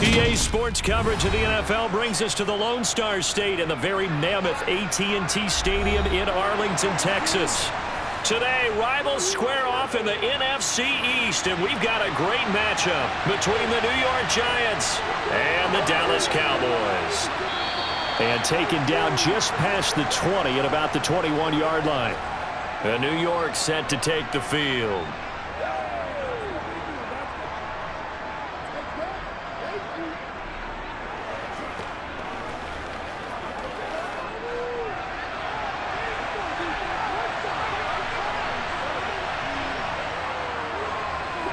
EA Sports coverage of the NFL brings us to the Lone Star State and the very mammoth AT&T Stadium in Arlington, Texas. Today, rivals square off in the NFC East, and we've got a great matchup between the New York Giants and the Dallas Cowboys. And taken down just past the 20 at about the 21-yard line. And New York set to take the field.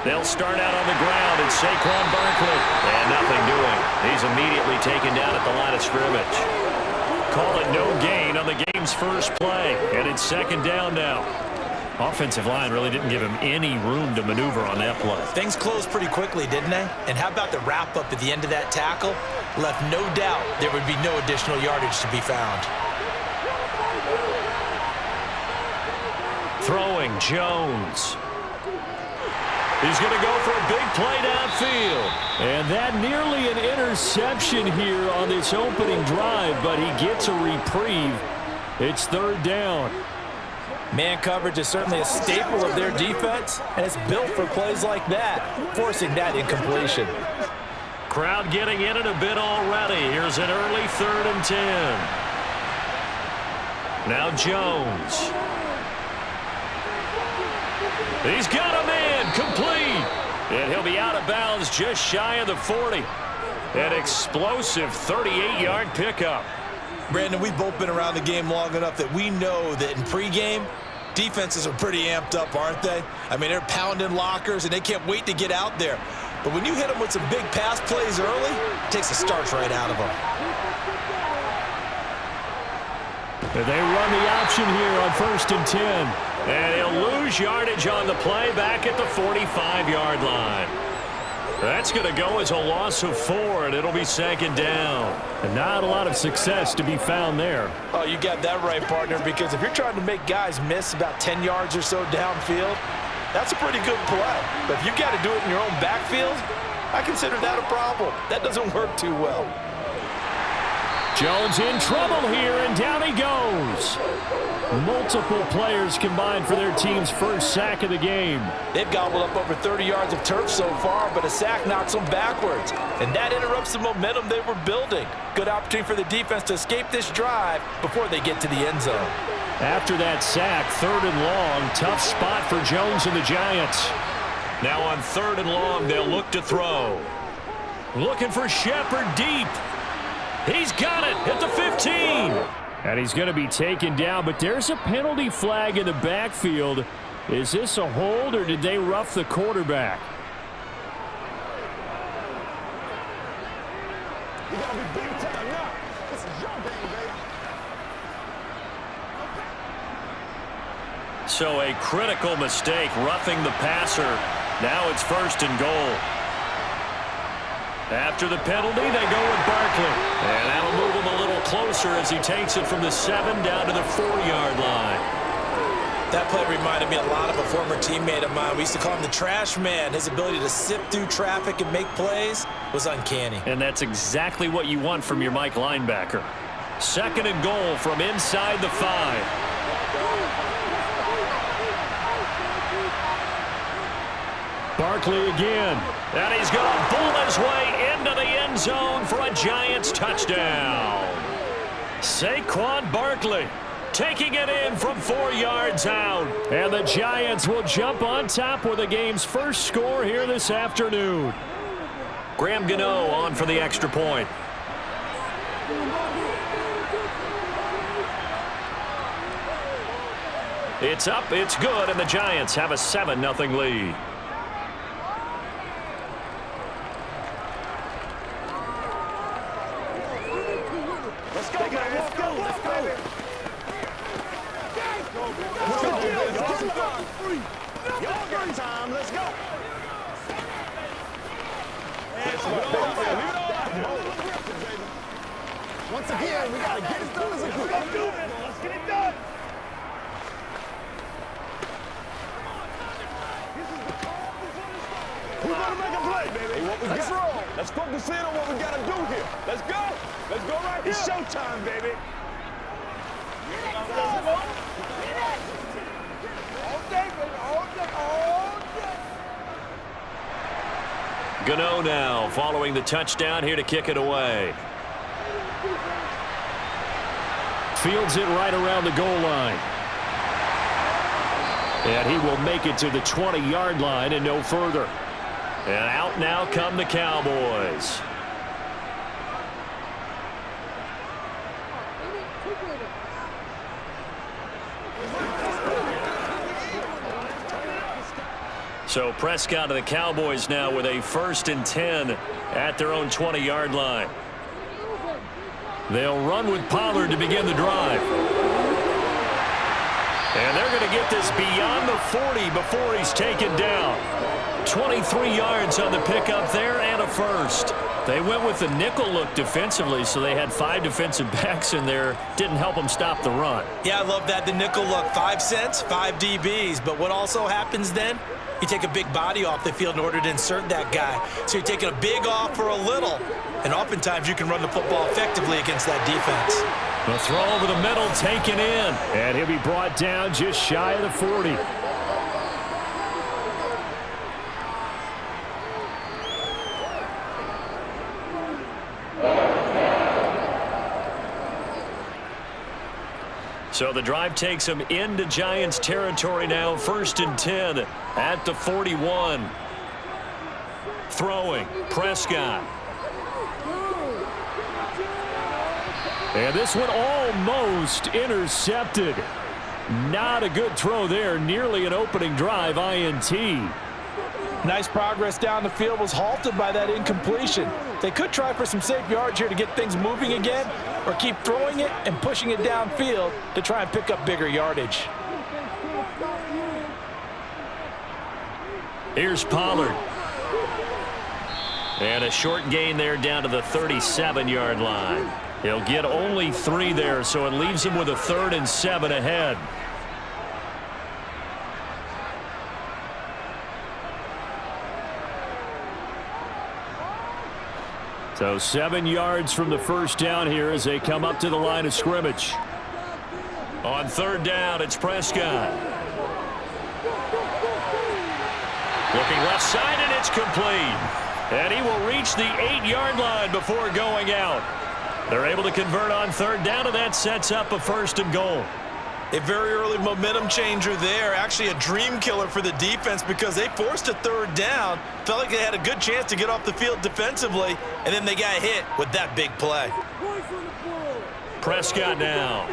They'll start out on the ground, and Saquon Barkley. And nothing doing. He's immediately taken down at the line of scrimmage. Call it no gain on the game's first play, and it's second down now. Offensive line really didn't give him any room to maneuver on that play. Things closed pretty quickly, didn't they? And how about the wrap-up at the end of that tackle? Left no doubt there would be no additional yardage to be found. Throwing, Jones. He's going to go for a big play downfield. And that nearly an interception here on this opening drive, but he gets a reprieve. It's third down. Man coverage is certainly a staple of their defense, and it's built for plays like that, forcing that incompletion. Crowd getting in it a bit already. Here's an early 3rd and 10. Now Jones. He's got a man complete. And he'll be out of bounds just shy of the 40. An explosive 38-yard pickup. Brandon, we've both been around the game long enough that we know that in pregame, defenses are pretty amped up, aren't they? I mean, they're pounding lockers, and they can't wait to get out there. But when you hit them with some big pass plays early, it takes the starch right out of them. They run the option here on 1st and 10. And he'll lose yardage on the play back at the 45-yard line. That's going to go as a loss of 4, and it'll be second down. And not a lot of success to be found there. Oh, you got that right, partner, because if you're trying to make guys miss about 10 yards or so downfield, that's a pretty good play. But if you've got to do it in your own backfield, I consider that a problem. That doesn't work too well. Jones in trouble here, and down he goes. Multiple players combined for their team's first sack of the game. They've gobbled up over 30 yards of turf so far, but a sack knocks them backwards. And that interrupts the momentum they were building. Good opportunity for the defense to escape this drive before they get to the end zone. After that sack, 3rd and long, tough spot for Jones and the Giants. Now on 3rd and long, they'll look to throw. Looking for Shepard deep. He's got it at the 15. And he's going to be taken down, but there's a penalty flag in the backfield. Is this a hold, or did they rough the quarterback? You gotta be big time now. This is your game, baby. So a critical mistake, roughing the passer. Now it's 1st and goal. After the penalty, they go with Barkley. And that'll move him a little closer as he takes it from the 7 down to the 4-yard line. That play reminded me a lot of a former teammate of mine. We used to call him the trash man. His ability to sift through traffic and make plays was uncanny. And that's exactly what you want from your Mike linebacker. 2nd and goal from inside the 5. Barkley again. And he's going to bull his way into the end zone for a Giants touchdown. Saquon Barkley taking it in from 4 yards out. And the Giants will jump on top with the game's first score here this afternoon. Graham Gano on for the extra point. It's up, it's good, and the Giants have a 7-0 lead. Let's go, man. Let's go. Let's go. Y'all got time. Let's go. Once again, we got to get it done as a group. Let's get it done. Who's going to make a play, baby? Let's roll. Let's focus in on what we got to do here. Let's go. Let's go right here. It's showtime, baby. Gano now following the touchdown here to kick it away. Fields it right around the goal line. And he will make it to the 20-yard line and no further. And out now come the Cowboys. So Prescott of the Cowboys now with a 1st and 10 at their own 20-yard line. They'll run with Pollard to begin the drive. And they're going to get this beyond the 40 before he's taken down. 23 yards on the pickup there and a first. They went with the nickel look defensively, so they had 5 defensive backs in there. Didn't help them stop the run. Yeah, I love that. The nickel look, 5 cents, 5 DBs. But what also happens then? You take a big body off the field in order to insert that guy. So you're taking a big off for a little. And oftentimes you can run the football effectively against that defense. The throw over the middle taken in. And he'll be brought down just shy of the 40. So the drive takes him into Giants territory now. 1st and 10 at the 41. Throwing, Prescott. And this one almost intercepted. Not a good throw there. Nearly an opening drive INT. Nice progress down the field, was halted by that incompletion. They could try for some safe yards here to get things moving again, or keep throwing it and pushing it downfield to try and pick up bigger yardage. Here's Pollard. And a short gain there down to the 37-yard line. He'll get only 3 there, so it leaves him with a 3rd and 7 ahead. So 7 yards from the first down here as they come up to the line of scrimmage. On 3rd down, it's Prescott. Looking left side, and it's complete. And he will reach the 8-yard line before going out. They're able to convert on 3rd down, and that sets up a 1st and goal. A very early momentum changer there. Actually a dream killer for the defense because they forced a 3rd down. Felt like they had a good chance to get off the field defensively, and then they got hit with that big play. Prescott now.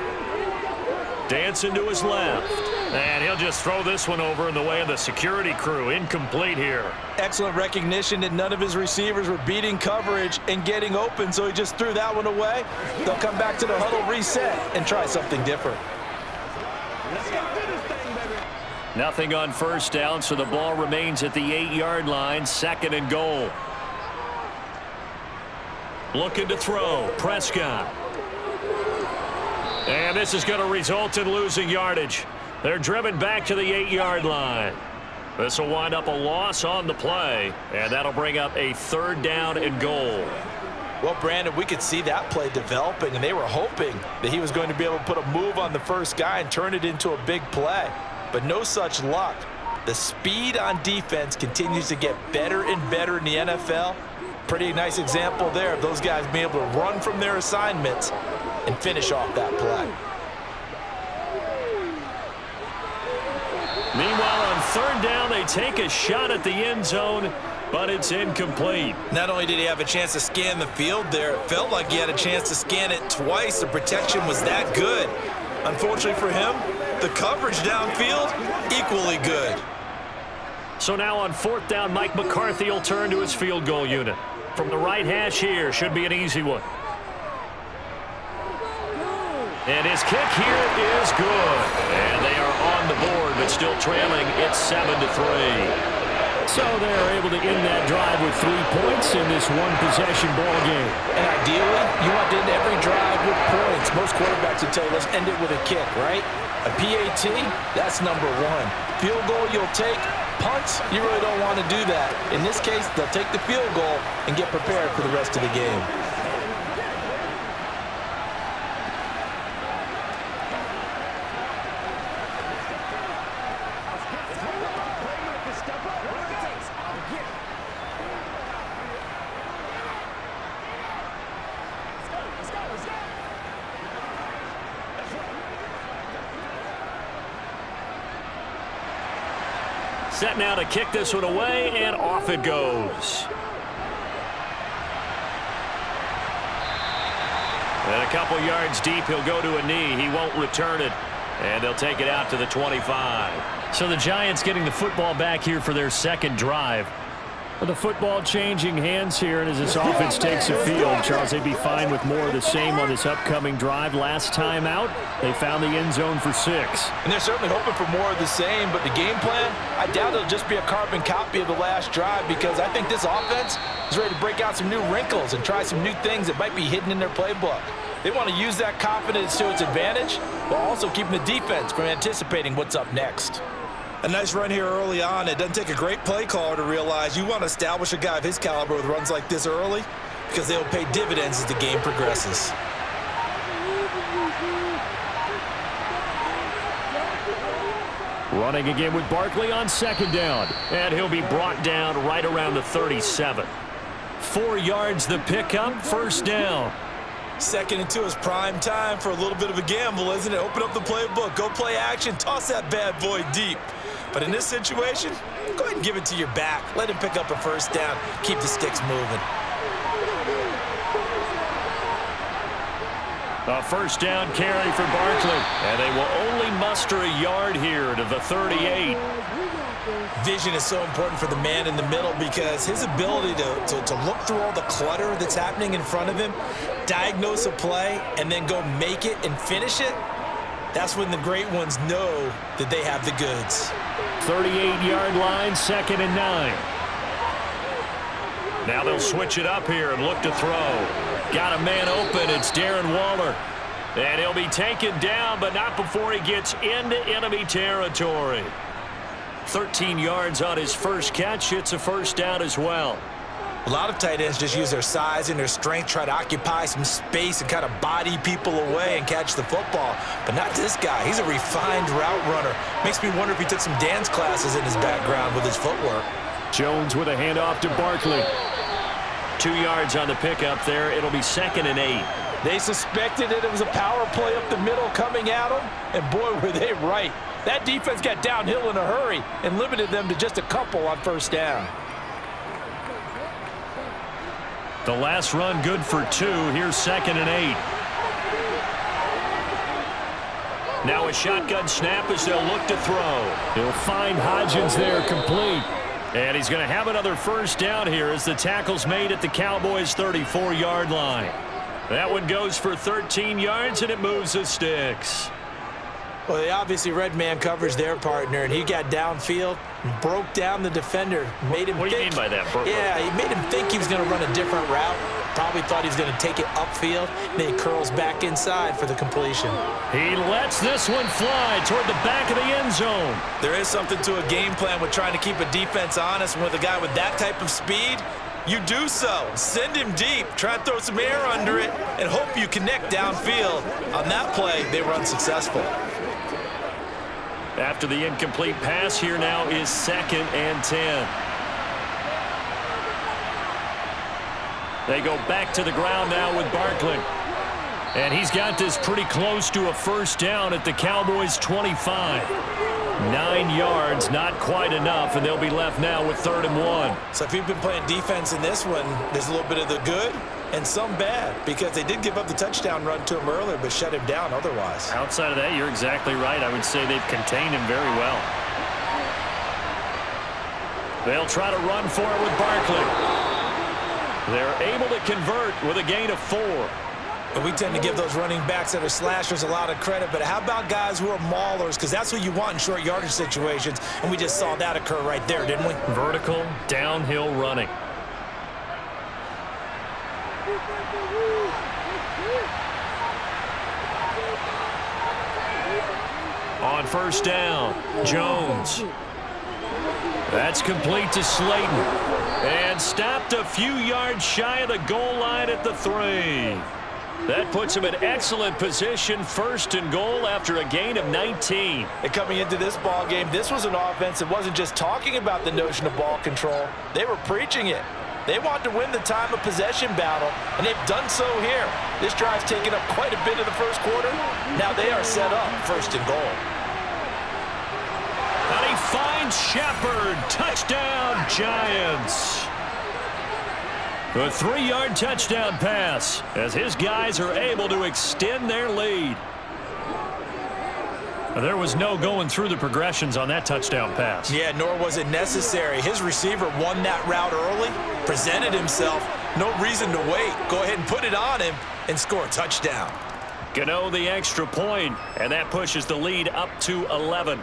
Dancing to his left. And he'll just throw this one over in the way of the security crew. Incomplete here. Excellent recognition that none of his receivers were beating coverage and getting open, so he just threw that one away. They'll come back to the huddle, reset, and try something different. Nothing on 1st down, so the ball remains at the 8-yard line. 2nd and goal. Looking to throw. Prescott. And this is going to result in losing yardage. They're driven back to the 8-yard line. This will wind up a loss on the play, and that'll bring up a 3rd down and goal. Well, Brandon, we could see that play developing, and they were hoping that he was going to be able to put a move on the first guy and turn it into a big play. But no such luck. The speed on defense continues to get better and better in the NFL. Pretty nice example there of those guys being able to run from their assignments and finish off that play. Meanwhile, on 3rd down, they take a shot at the end zone, but it's incomplete. Not only did he have a chance to scan the field there, it felt like he had a chance to scan it twice. The protection was that good. Unfortunately for him, the coverage downfield, equally good. So now on 4th down, Mike McCarthy will turn to his field goal unit. From the right hash here, should be an easy one. And his kick here is good. And they are on the board, but still trailing. It's 7-3. So they're able to end that drive with 3 points in this one-possession ball game. And ideally, you want to end every drive with points. Most quarterbacks would tell you, let's end it with a kick, right? A PAT, that's number 1. Field goal you'll take, punts, you really don't want to do that. In this case, they'll take the field goal and get prepared for the rest of the game. Set now to kick this one away, and off it goes. And a couple yards deep, he'll go to a knee. He won't return it, and they'll take it out to the 25. So the Giants getting the football back here for their second drive. But the football changing hands here, and as this offense takes the field, Charles, they'd be fine with more of the same on this upcoming drive. Last time out, they found the end zone for 6. And they're certainly hoping for more of the same, but the game plan, I doubt it'll just be a carbon copy of the last drive, because I think this offense is ready to break out some new wrinkles and try some new things that might be hidden in their playbook. They want to use that confidence to its advantage, while also keeping the defense from anticipating what's up next. A nice run here early on. It doesn't take a great play caller to realize you want to establish a guy of his caliber with runs like this early, because they'll pay dividends as the game progresses. Running again with Barkley on second down. And he'll be brought down right around the 37. 4 yards the pickup, first down. Second and 2 is prime time for a little bit of a gamble, isn't it? Open up the playbook, go play action, toss that bad boy deep. But in this situation, go ahead and give it to your back. Let him pick up a first down. Keep the sticks moving. A first down carry for Barkley. And they will only muster a yard here to the 38. Vision is so important for the man in the middle, because his ability to look through all the clutter that's happening in front of him, diagnose a play, and then go make it and finish it, that's when the great ones know that they have the goods. 38-yard line, second and 9. Now they'll switch it up here and look to throw. Got a man open. It's Darren Waller. And he'll be taken down, but not before he gets into enemy territory. 13 yards on his first catch. It's a first down as well. A lot of tight ends just use their size and their strength, try to occupy some space and kind of body people away and catch the football. But not this guy. He's a refined route runner. Makes me wonder if he took some dance classes in his background with his footwork. Jones with a handoff to Barkley. 2 yards on the pickup there. It'll be second and 8. They suspected that it was a power play up the middle coming at them, and boy, were they right. That defense got downhill in a hurry and limited them to just a couple on first down. The last run good for 2. Here's second and 8. Now a shotgun snap as they'll look to throw. He'll find Hodgins there complete. And he's going to have another first down here as the tackle's made at the Cowboys' 34-yard line. That one goes for 13 yards, and it moves the sticks. Well, they obviously read man coverage their partner, and he got downfield, broke down the defender, made him What do you mean by that, Burke? Yeah, he made him think he was going to run a different route. Probably thought he was going to take it upfield, and then he curls back inside for the completion. He lets this one fly toward the back of the end zone. There is something to a game plan with trying to keep a defense honest, and with a guy with that type of speed, you do so. Send him deep, try and throw some air under it, and hope you connect downfield. On that play, they were unsuccessful. After the incomplete pass, here now is second and 10. They go back to the ground now with Barkley. And he's got this pretty close to a first down at the Cowboys' 25. 9 yards, not quite enough, and they'll be left now with 3rd and 1. So if you've been playing defense in this one, there's a little bit of the good and some bad, because they did give up the touchdown run to him earlier, but shut him down otherwise. Outside of that, you're exactly right. I would say they've contained him very well. They'll try to run for it with Barkley. They're able to convert with a gain of 4. And we tend to give those running backs that are slashers a lot of credit, but how about guys who are maulers? Because that's what you want in short yardage situations, and we just saw that occur right there, didn't we? Vertical, downhill running. On first down, Jones. That's complete to Slayton. And stopped a few yards shy of the goal line at the 3. That puts him in excellent position, 1st and goal after a gain of 19. And coming into this ball game, this was an offense that wasn't just talking about the notion of ball control. They were preaching it. They wanted to win the time of possession battle, and they've done so here. This drive's taken up quite a bit of the first quarter. Now they are set up 1st and goal. And he finds Shepard. Touchdown, Giants. A 3-yard touchdown pass as his guys are able to extend their lead. There was no going through the progressions on that touchdown pass. Yeah, nor was it necessary. His receiver won that route early, presented himself. No reason to wait. Go ahead and put it on him and score a touchdown. Gano the extra point, and that pushes the lead up to 11.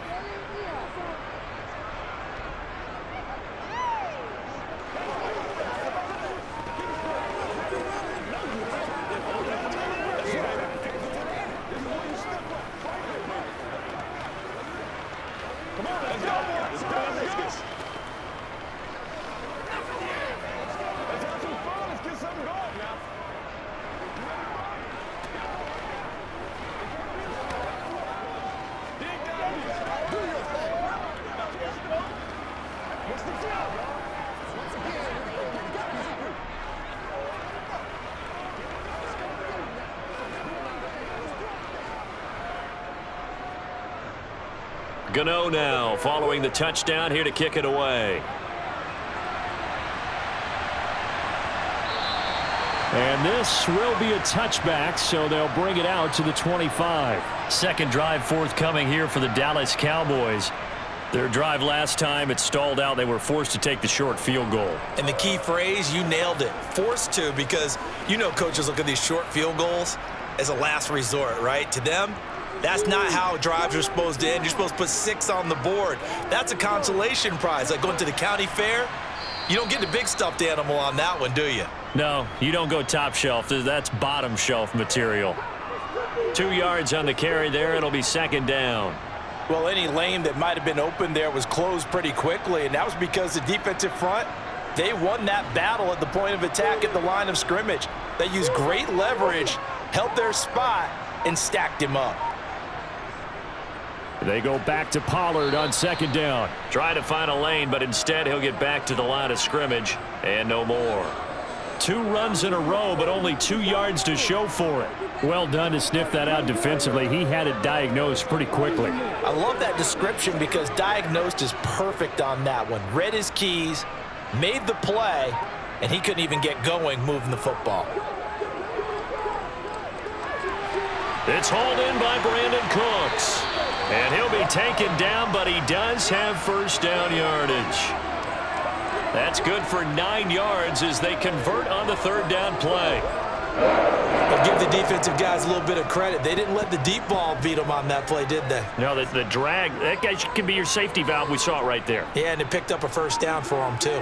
Gano now following the touchdown here to kick it away. And this will be a touchback, so they'll bring it out to the 25. Second drive forthcoming here for the Dallas Cowboys. Their drive last time, it stalled out. They were forced to take the short field goal. And the key phrase, you nailed it. Forced to, because you know coaches look at these short field goals as a last resort, right? To them, that's not how drives are supposed to end. You're supposed to put 6 on the board. That's a consolation prize. Like going to the county fair, you don't get the big stuffed animal on that one, do you? No, you don't go top shelf. That's bottom shelf material. 2 yards on the carry there. It'll be 2nd down. Well, any lane that might have been open there was closed pretty quickly, and that was because the defensive front, they won that battle at the point of attack at the line of scrimmage. They used great leverage, held their spot, and stacked him up. They go back to Pollard on 2nd down. Try to find a lane, but instead he'll get back to the line of scrimmage and no more. 2 runs in a row, but only 2 yards to show for it. Well done to sniff that out defensively. He had it diagnosed pretty quickly. I love that description because diagnosed is perfect on that one. Read his keys, made the play, and he couldn't even get going moving the football. It's hauled in by Brandon Cooks. And he'll be taken down, but he does have 1st down yardage. That's good for 9 yards as they convert on the 3rd down play. I'll give the defensive guys a little bit of credit. They didn't let the deep ball beat them on that play, did they? No, the drag, that guy can be your safety valve. We saw it right there. Yeah, and it picked up a 1st down for them, too.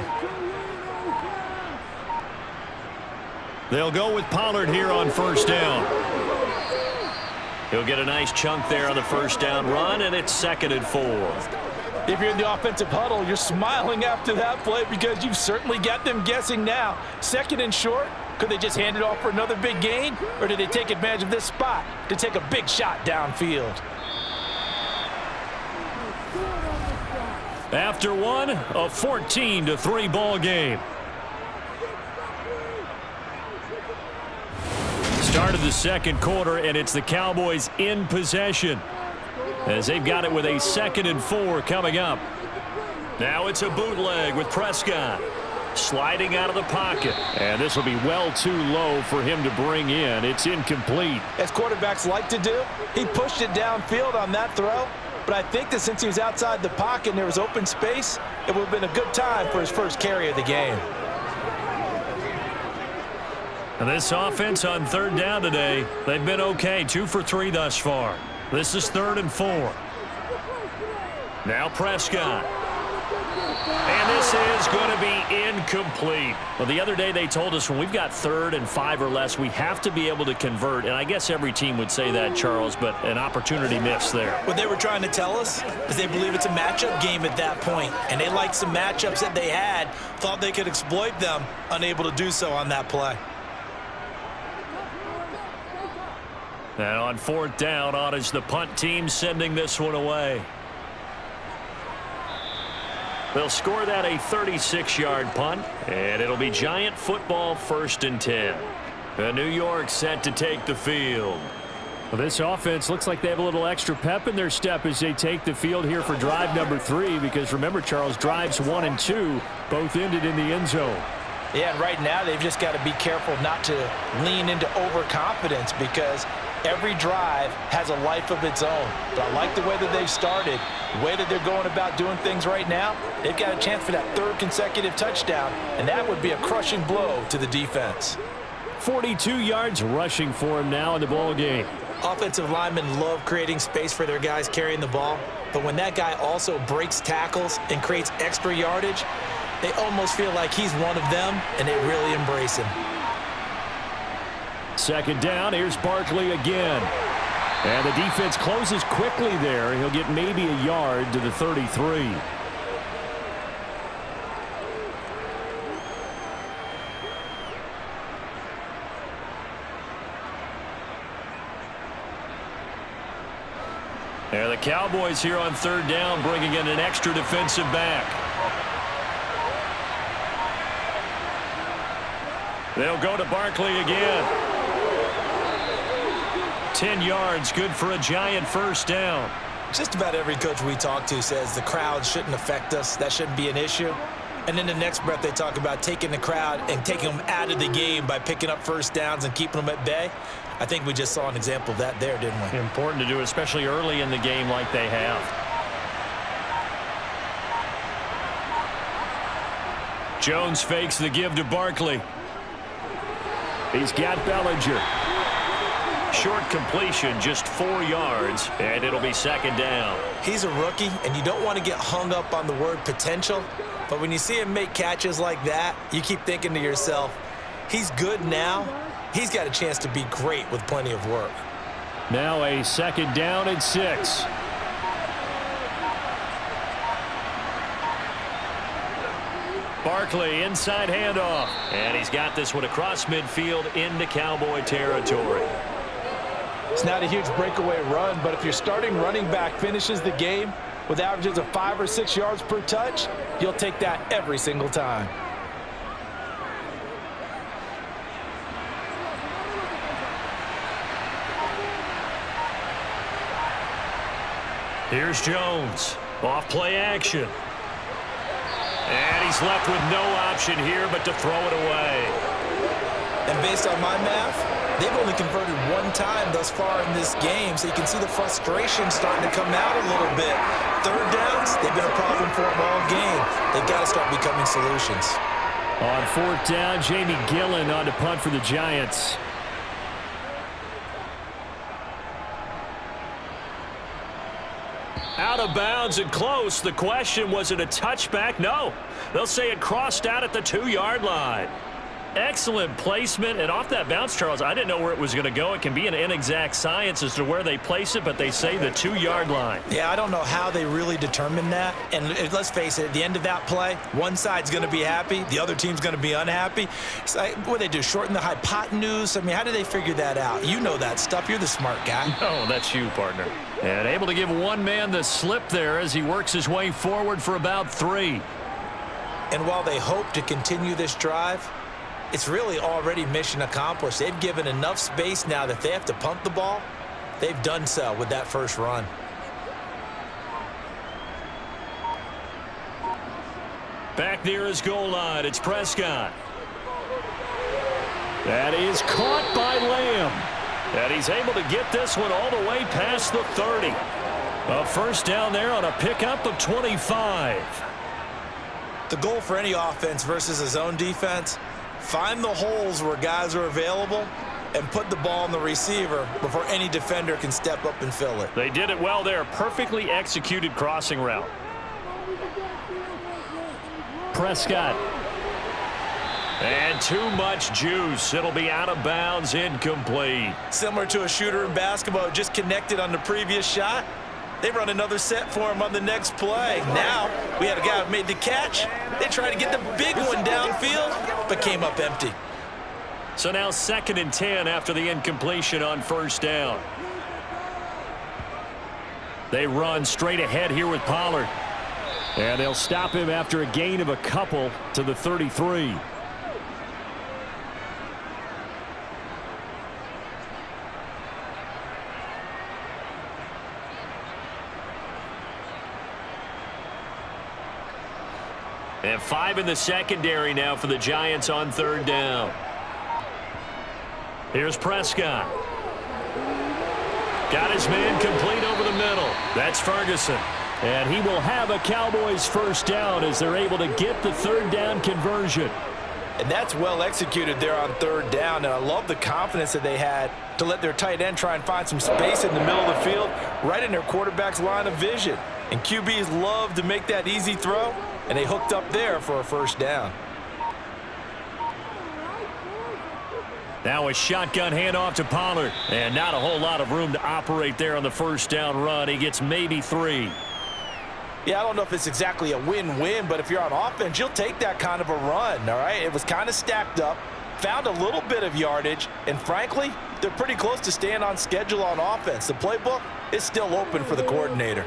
They'll go with Pollard here on 1st down. He'll get a nice chunk there on the 1st down run, and it's 2nd and 4. If you're in the offensive huddle, you're smiling after that play because you've certainly got them guessing now. 2nd and short, could they just hand it off for another big gain, or did they take advantage of this spot to take a big shot downfield? After one, a 14-3 ball game. Start of the 2nd quarter, and it's the Cowboys in possession as they've got it with a 2nd and 4 coming up. Now it's a bootleg with Prescott sliding out of the pocket. And this will be well too low for him to bring in. It's incomplete. As quarterbacks like to do, he pushed it downfield on that throw. But I think that since he was outside the pocket and there was open space, it would have been a good time for his 1st carry of the game. And this offense on 3rd down today, they've been okay, 2 for 3 thus far. This is 3rd and 4. Now Prescott. And this is going to be incomplete. Well, the other day they told us when we've got 3rd and 5 or less, we have to be able to convert. And I guess every team would say that, Charles, but an opportunity missed there. What they were trying to tell us is they believe it's a matchup game at that point, and they liked some matchups that they had, thought they could exploit them, unable to do so on that play. And on 4th down, on is the punt team sending this one away. They'll score that a 36-yard punt, and it'll be Giant football 1st and 10. The New York set to take the field. Well, this offense looks like they have a little extra pep in their step as they take the field here for drive number 3, because remember, Charles, drives 1 and 2 both ended in the end zone. Yeah, and right now they've just got to be careful not to lean into overconfidence, because every drive has a life of its own. But I like the way that they've started, the way that they're going about doing things right now. They've got a chance for that 3rd consecutive touchdown, and that would be a crushing blow to the defense. 42 yards rushing for him now in the ball game. Offensive linemen love creating space for their guys carrying the ball, but when that guy also breaks tackles and creates extra yardage, they almost feel like he's one of them, and they really embrace him. 2nd down, here's Barkley again. And the defense closes quickly there. He'll get maybe a yard to the 33. And the Cowboys here on 3rd down, bringing in an extra defensive back. They'll go to Barkley again. 10 yards, good for a Giant 1st down. Just about every coach we talk to says the crowd shouldn't affect us. That shouldn't be an issue. And then the next breath they talk about taking the crowd and taking them out of the game by picking up 1st downs and keeping them at bay. I think we just saw an example of that there, didn't we? Important to do, especially early in the game like they have. Jones fakes the give to Barkley. He's got Bellinger. Short completion, just 4 yards, and it'll be 2nd down. He's a rookie, and you don't want to get hung up on the word potential, but when you see him make catches like that, you keep thinking to yourself, he's good now. He's got a chance to be great with plenty of work. Now a 2nd down and 6. Barkley, inside handoff, and he's got this one across midfield into Cowboy territory. It's not a huge breakaway run, but if your starting running back finishes the game with averages of 5 or 6 yards per touch, you'll take that every single time. Here's Jones. Off play action. And he's left with no option here but to throw it away. And based on my math, they've only converted 1 time thus far in this game, so you can see the frustration starting to come out a little bit. 3rd downs, they've been a problem for them all game. They've got to start becoming solutions. On 4th down, Jamie Gillen on to punt for the Giants. Out of bounds and close. The question, was it a touchback? No. They'll say it crossed out at the 2-yard line. Excellent placement, and off that bounce, Charles, I didn't know where it was going to go. It can be an inexact science as to where they place it, but they say the 2-yard line. Yeah, I don't know how they really determine that. And let's face it, at the end of that play, one side's going to be happy, the other team's going to be unhappy. It's like, what do they do, shorten the hypotenuse? I mean, how do they figure that out? You know that stuff. You're the smart guy. No, that's you, partner. And able to give one man the slip there as he works his way forward for about 3. And while they hope to continue this drive, it's really already mission accomplished. They've given enough space now that if they have to punt the ball, they've done so with that first run. Back near his goal line, it's Prescott. That is caught by Lamb. And he's able to get this one all the way past the 30. A 1st down there on a pickup of 25. The goal for any offense versus his own defense, find the holes where guys are available and put the ball on the receiver before any defender can step up and fill it. They did it well there. Perfectly executed crossing route. Prescott. And too much juice. It'll be out of bounds, incomplete. Similar to a shooter in basketball, just connected on the previous shot. They run another set for him on the next play. Now, we had a guy who made the catch. They tried to get the big one downfield, but came up empty. So now 2nd and 10 after the incompletion on first down. They run straight ahead here with Pollard. And they'll stop him after a gain of a couple to the 33. And 5 in the secondary now for the Giants on 3rd down. Here's Prescott. Got his man complete over the middle. That's Ferguson. And he will have a Cowboys first down as they're able to get the 3rd down conversion. And that's well executed there on 3rd down. And I love the confidence that they had to let their tight end try and find some space in the middle of the field, right in their quarterback's line of vision. And QBs love to make that easy throw, and they hooked up there for a first down. Now a shotgun handoff to Pollard. And not a whole lot of room to operate there on the first down run. He gets maybe 3. Yeah, I don't know if it's exactly a win-win, but if you're on offense, you'll take that kind of a run, all right? It was kind of stacked up, found a little bit of yardage, and frankly, they're pretty close to staying on schedule on offense. The playbook is still open for the coordinator.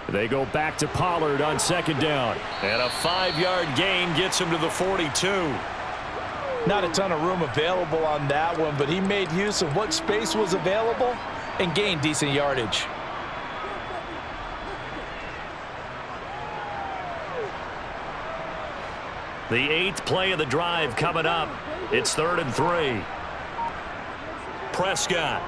They go back to Pollard on 2nd down. And a 5-yard gain gets him to the 42. Not a ton of room available on that one, but he made use of what space was available and gained decent yardage. The 8th play of the drive coming up. It's 3rd and 3. Prescott.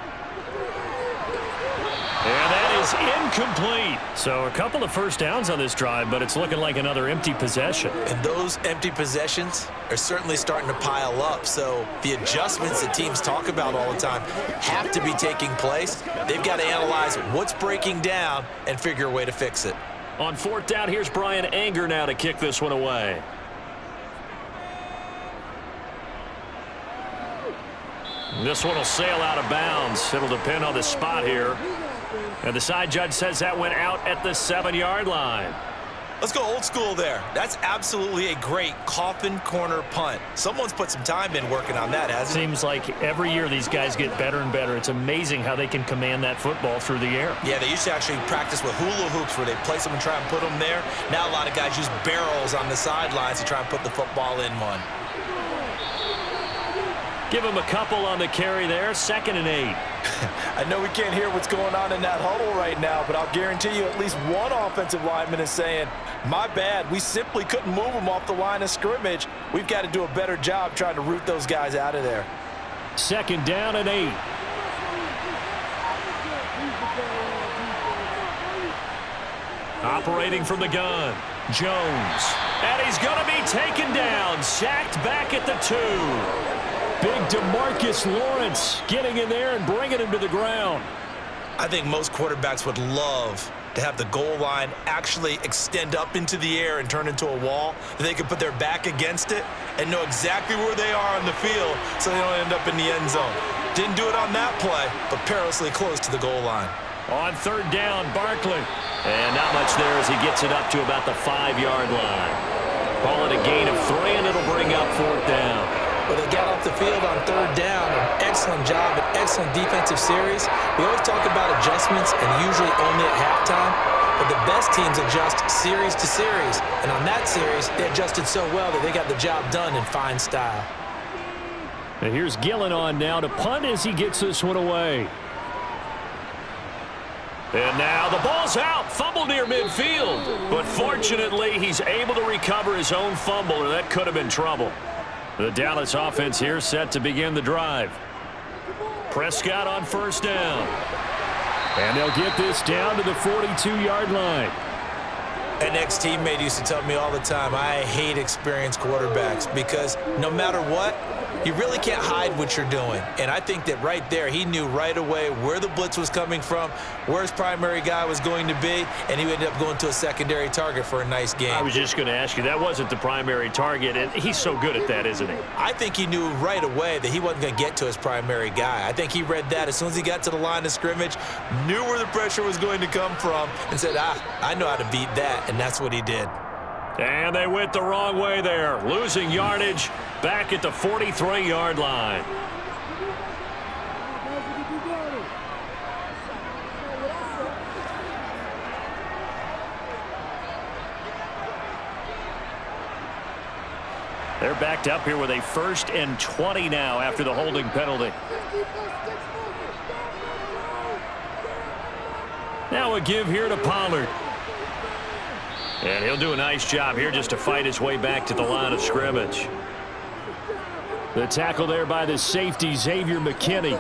And that is incomplete. So a couple of first downs on this drive, but it's looking like another empty possession. And those empty possessions are certainly starting to pile up. So the adjustments that teams talk about all the time have to be taking place. They've got to analyze what's breaking down and figure a way to fix it. On 4th down, here's Brian Anger now to kick this one away. This one will sail out of bounds. It'll depend on the spot here. And the side judge says that went out at the 7-yard line. Let's go old school there. That's absolutely a great coffin corner punt. Someone's put some time in working on that, hasn't it? Seems like every year these guys get better and better. It's amazing how they can command that football through the air. Yeah, they used to actually practice with hula hoops where they place them and try and put them there. Now a lot of guys use barrels on the sidelines to try and put the football in one. Give him a couple on the carry there. 2nd and 8. I know we can't hear what's going on in that huddle right now, but I'll guarantee you at least one offensive lineman is saying, my bad, we simply couldn't move them off the line of scrimmage. We've got to do a better job trying to root those guys out of there. 2nd down and 8. Operating from the gun, Jones. And he's going to be taken down, sacked back at the 2. Big DeMarcus Lawrence getting in there and bringing him to the ground. I think most quarterbacks would love to have the goal line actually extend up into the air and turn into a wall, that they could put their back against it and know exactly where they are on the field so they don't end up in the end zone. Didn't do it on that play, but perilously close to the goal line. On 3rd down, Barkley. And not much there as he gets it up to about the 5-yard line. Call it a gain of 3, and it'll bring up 4th down. Well, they got off the field on 3rd down. An excellent job, an excellent defensive series. We always talk about adjustments and usually only at halftime, but the best teams adjust series to series. And on that series, they adjusted so well that they got the job done in fine style. And here's Gillen on now to punt as he gets this one away. And now the ball's out. Fumble near midfield. But fortunately, he's able to recover his own fumble, or that could have been trouble. The Dallas offense here set to begin the drive. Prescott on 1st down. And they'll get this down to the 42-yard line. An ex-teammate used to tell me all the time, I hate experienced quarterbacks because no matter what, you really can't hide what you're doing. And I think that right there, he knew right away where the blitz was coming from, where his primary guy was going to be, and he ended up going to a secondary target for a nice game. I was just going to ask you, that wasn't the primary target, and he's so good at that, isn't he? I think he knew right away that he wasn't going to get to his primary guy. I think he read that as soon as he got to the line of scrimmage, knew where the pressure was going to come from, and said, I know how to beat that, and that's what he did. And they went the wrong way there, losing yardage back at the 43-yard line. They're backed up here with a 1st and 20 now after the holding penalty. Now a give here to Pollard. And he'll do a nice job here just to fight his way back to the line of scrimmage. The tackle there by the safety, Xavier McKinney.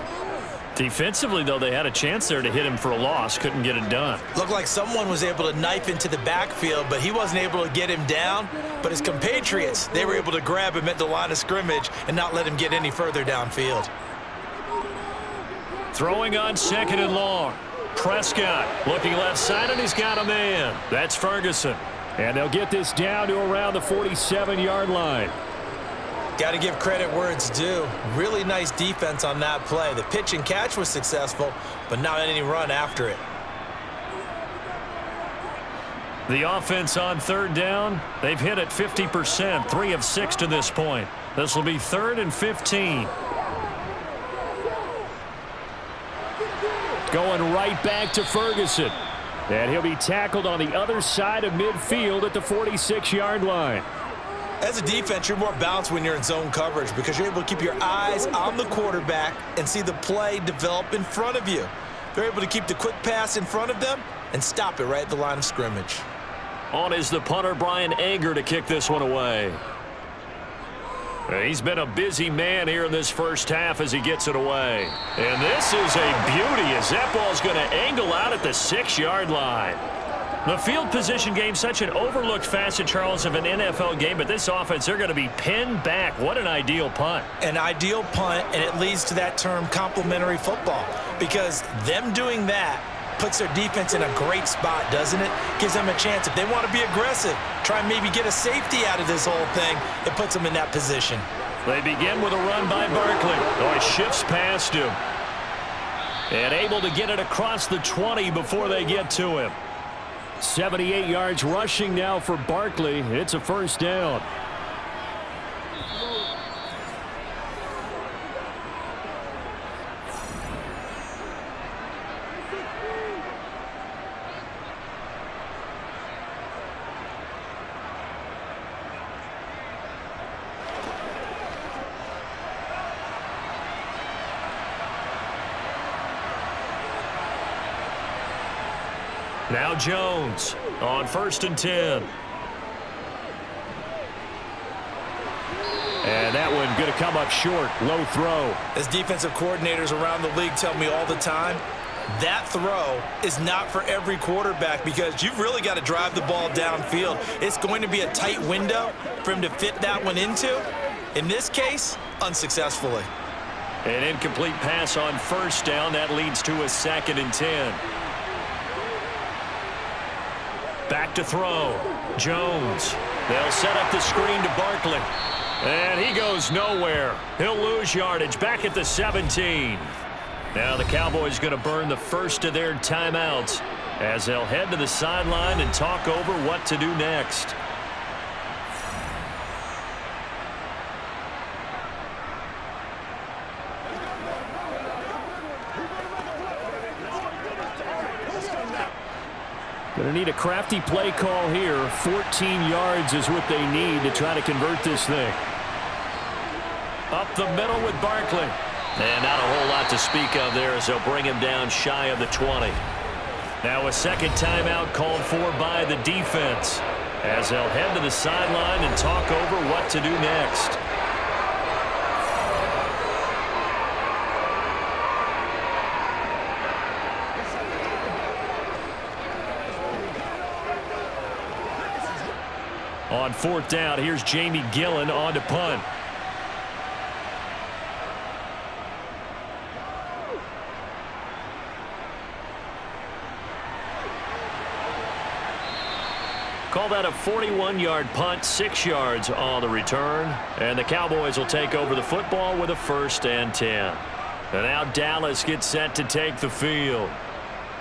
Defensively, though, they had a chance there to hit him for a loss. Couldn't get it done. Looked like someone was able to knife into the backfield, but he wasn't able to get him down. But his compatriots, they were able to grab him at the line of scrimmage and not let him get any further downfield. Throwing on 2nd and long. Prescott looking left side, and he's got a man. That's Ferguson. And they'll get this down to around the 47-yard line. Got to give credit where it's due. Really nice defense on that play. The pitch and catch was successful, but not any run after it. The offense on 3rd down, they've hit it 50%, 3 of 6 to this point. This will be 3rd and 15. Going right back to Ferguson. And he'll be tackled on the other side of midfield at the 46-yard line. As a defense, you're more balanced when you're in zone coverage because you're able to keep your eyes on the quarterback and see the play develop in front of you. They're able to keep the quick pass in front of them and stop it right at the line of scrimmage. On is the punter, Brian Anger, to kick this one away. He's been a busy man here in this first half as he gets it away. And this is a beauty as that ball's going to angle out at the 6-yard line. The field position game, such an overlooked facet, Charles, of an NFL game, but this offense, they're going to be pinned back. What an ideal punt. An ideal punt, and it leads to that term complementary football because them doing that puts their defense in a great spot, doesn't it? Gives them a chance. If they want to be aggressive, try and maybe get a safety out of this whole thing, it puts them in that position. They begin with a run by Barkley. Oh, he shifts past him. And able to get it across the 20 before they get to him. 78 yards rushing now for Barkley. It's a 1st down. Now Jones on 1st and 10. And that one going to come up short. Low throw. As defensive coordinators around the league tell me all the time, that throw is not for every quarterback because you've really got to drive the ball downfield. It's going to be a tight window for him to fit that one into. In this case, unsuccessfully. An incomplete pass on 1st down. That leads to a 2nd and 10. Back to throw. Jones. They'll set up the screen to Barkley. And he goes nowhere. He'll lose yardage back at the 17. Now the Cowboys going to burn the first of their timeouts as they'll head to the sideline and talk over what to do next. Going to need a crafty play call here. 14 yards is what they need to try to convert this thing. Up the middle with Barkley. And not a whole lot to speak of there as they'll bring him down shy of the 20. Now a 2nd timeout called for by the defense as they'll head to the sideline and talk over what to do next. On 4th down, here's Jamie Gillen on to punt. Call that a 41-yard punt, 6 yards on the return. And the Cowboys will take over the football with a 1st and 10. And now Dallas gets set to take the field.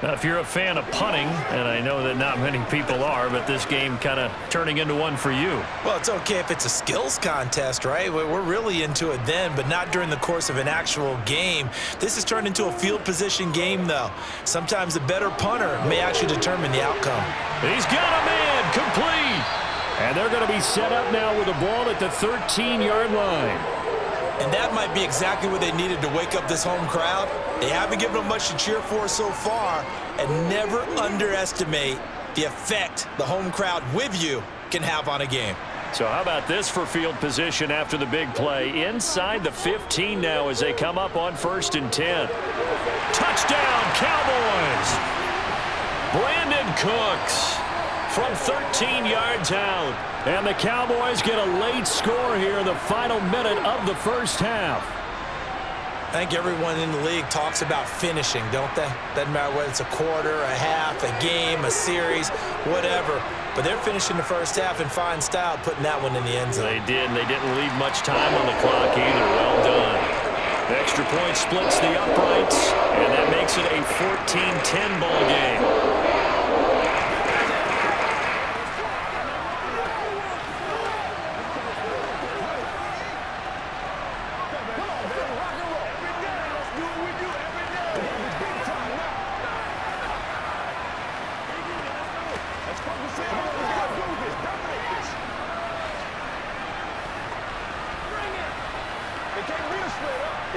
Now, if you're a fan of punting, and I know that not many people are, but this game kind of turning into one for you. Well, it's okay if it's a skills contest, right? We're really into it then, but not during the course of an actual game. This has turned into a field position game, though. Sometimes the better punter may actually determine the outcome. He's got a man, complete. And they're going to be set up now with a ball at the 13-yard line. And that might be exactly what they needed to wake up this home crowd. They haven't given them much to cheer for so far, and never underestimate the effect the home crowd with you can have on a game. So how about this for field position after the big play? Inside the 15 now as they come up on 1st and 10. Touchdown, Cowboys! Brandon Cooks from 13 yards out. And the Cowboys get a late score here in the final minute of the first half. I think everyone in the league talks about finishing, don't they? Doesn't matter whether it's a quarter, a half, a game, a series, whatever. But they're finishing the first half in fine style, putting that one in the end zone. They did, and they didn't leave much time on the clock either. Well done. The extra point splits the uprights, and that makes it a 14-10 ball game.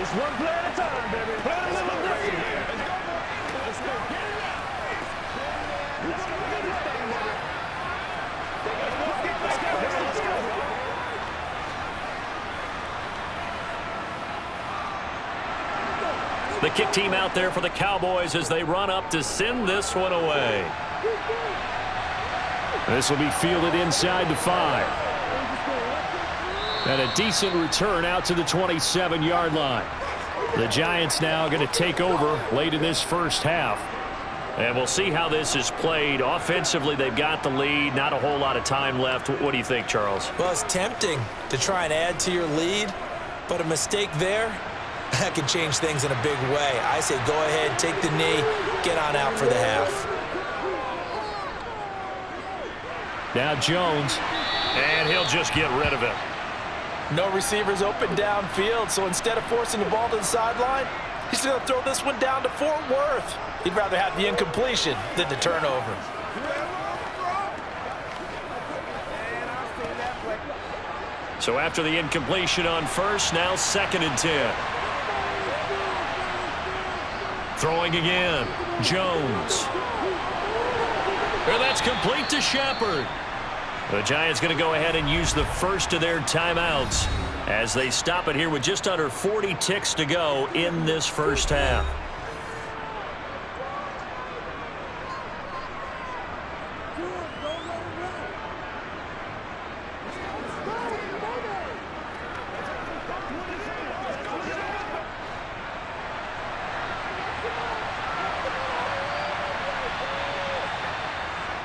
It's one play at a time, baby. Play a little aggressive. Let's go. Get it up. Let's go. Get this thing, baby. Let's go. The kick team out there for the Cowboys as they run up to send this one away. This will be fielded inside the 5. And a decent return out to the 27-yard line. The Giants now going to take over late in this first half. And we'll see how this is played. Offensively, they've got the lead. Not a whole lot of time left. What do you think, Charles? Well, it's tempting to try and add to your lead, but a mistake there, that can change things in a big way. I say go ahead, take the knee, get on out for the half. Now Jones, and he'll just get rid of it. No receivers open downfield, so instead of forcing the ball to the sideline, he's going to throw this one down to Fort Worth. He'd rather have the incompletion than the turnover. So after the incompletion on 1st, now 2nd and 10. Throwing again, Jones. And that's complete to Shepard. The Giants going to go ahead and use the first of their timeouts as they stop it here with just under 40 ticks to go in this first half.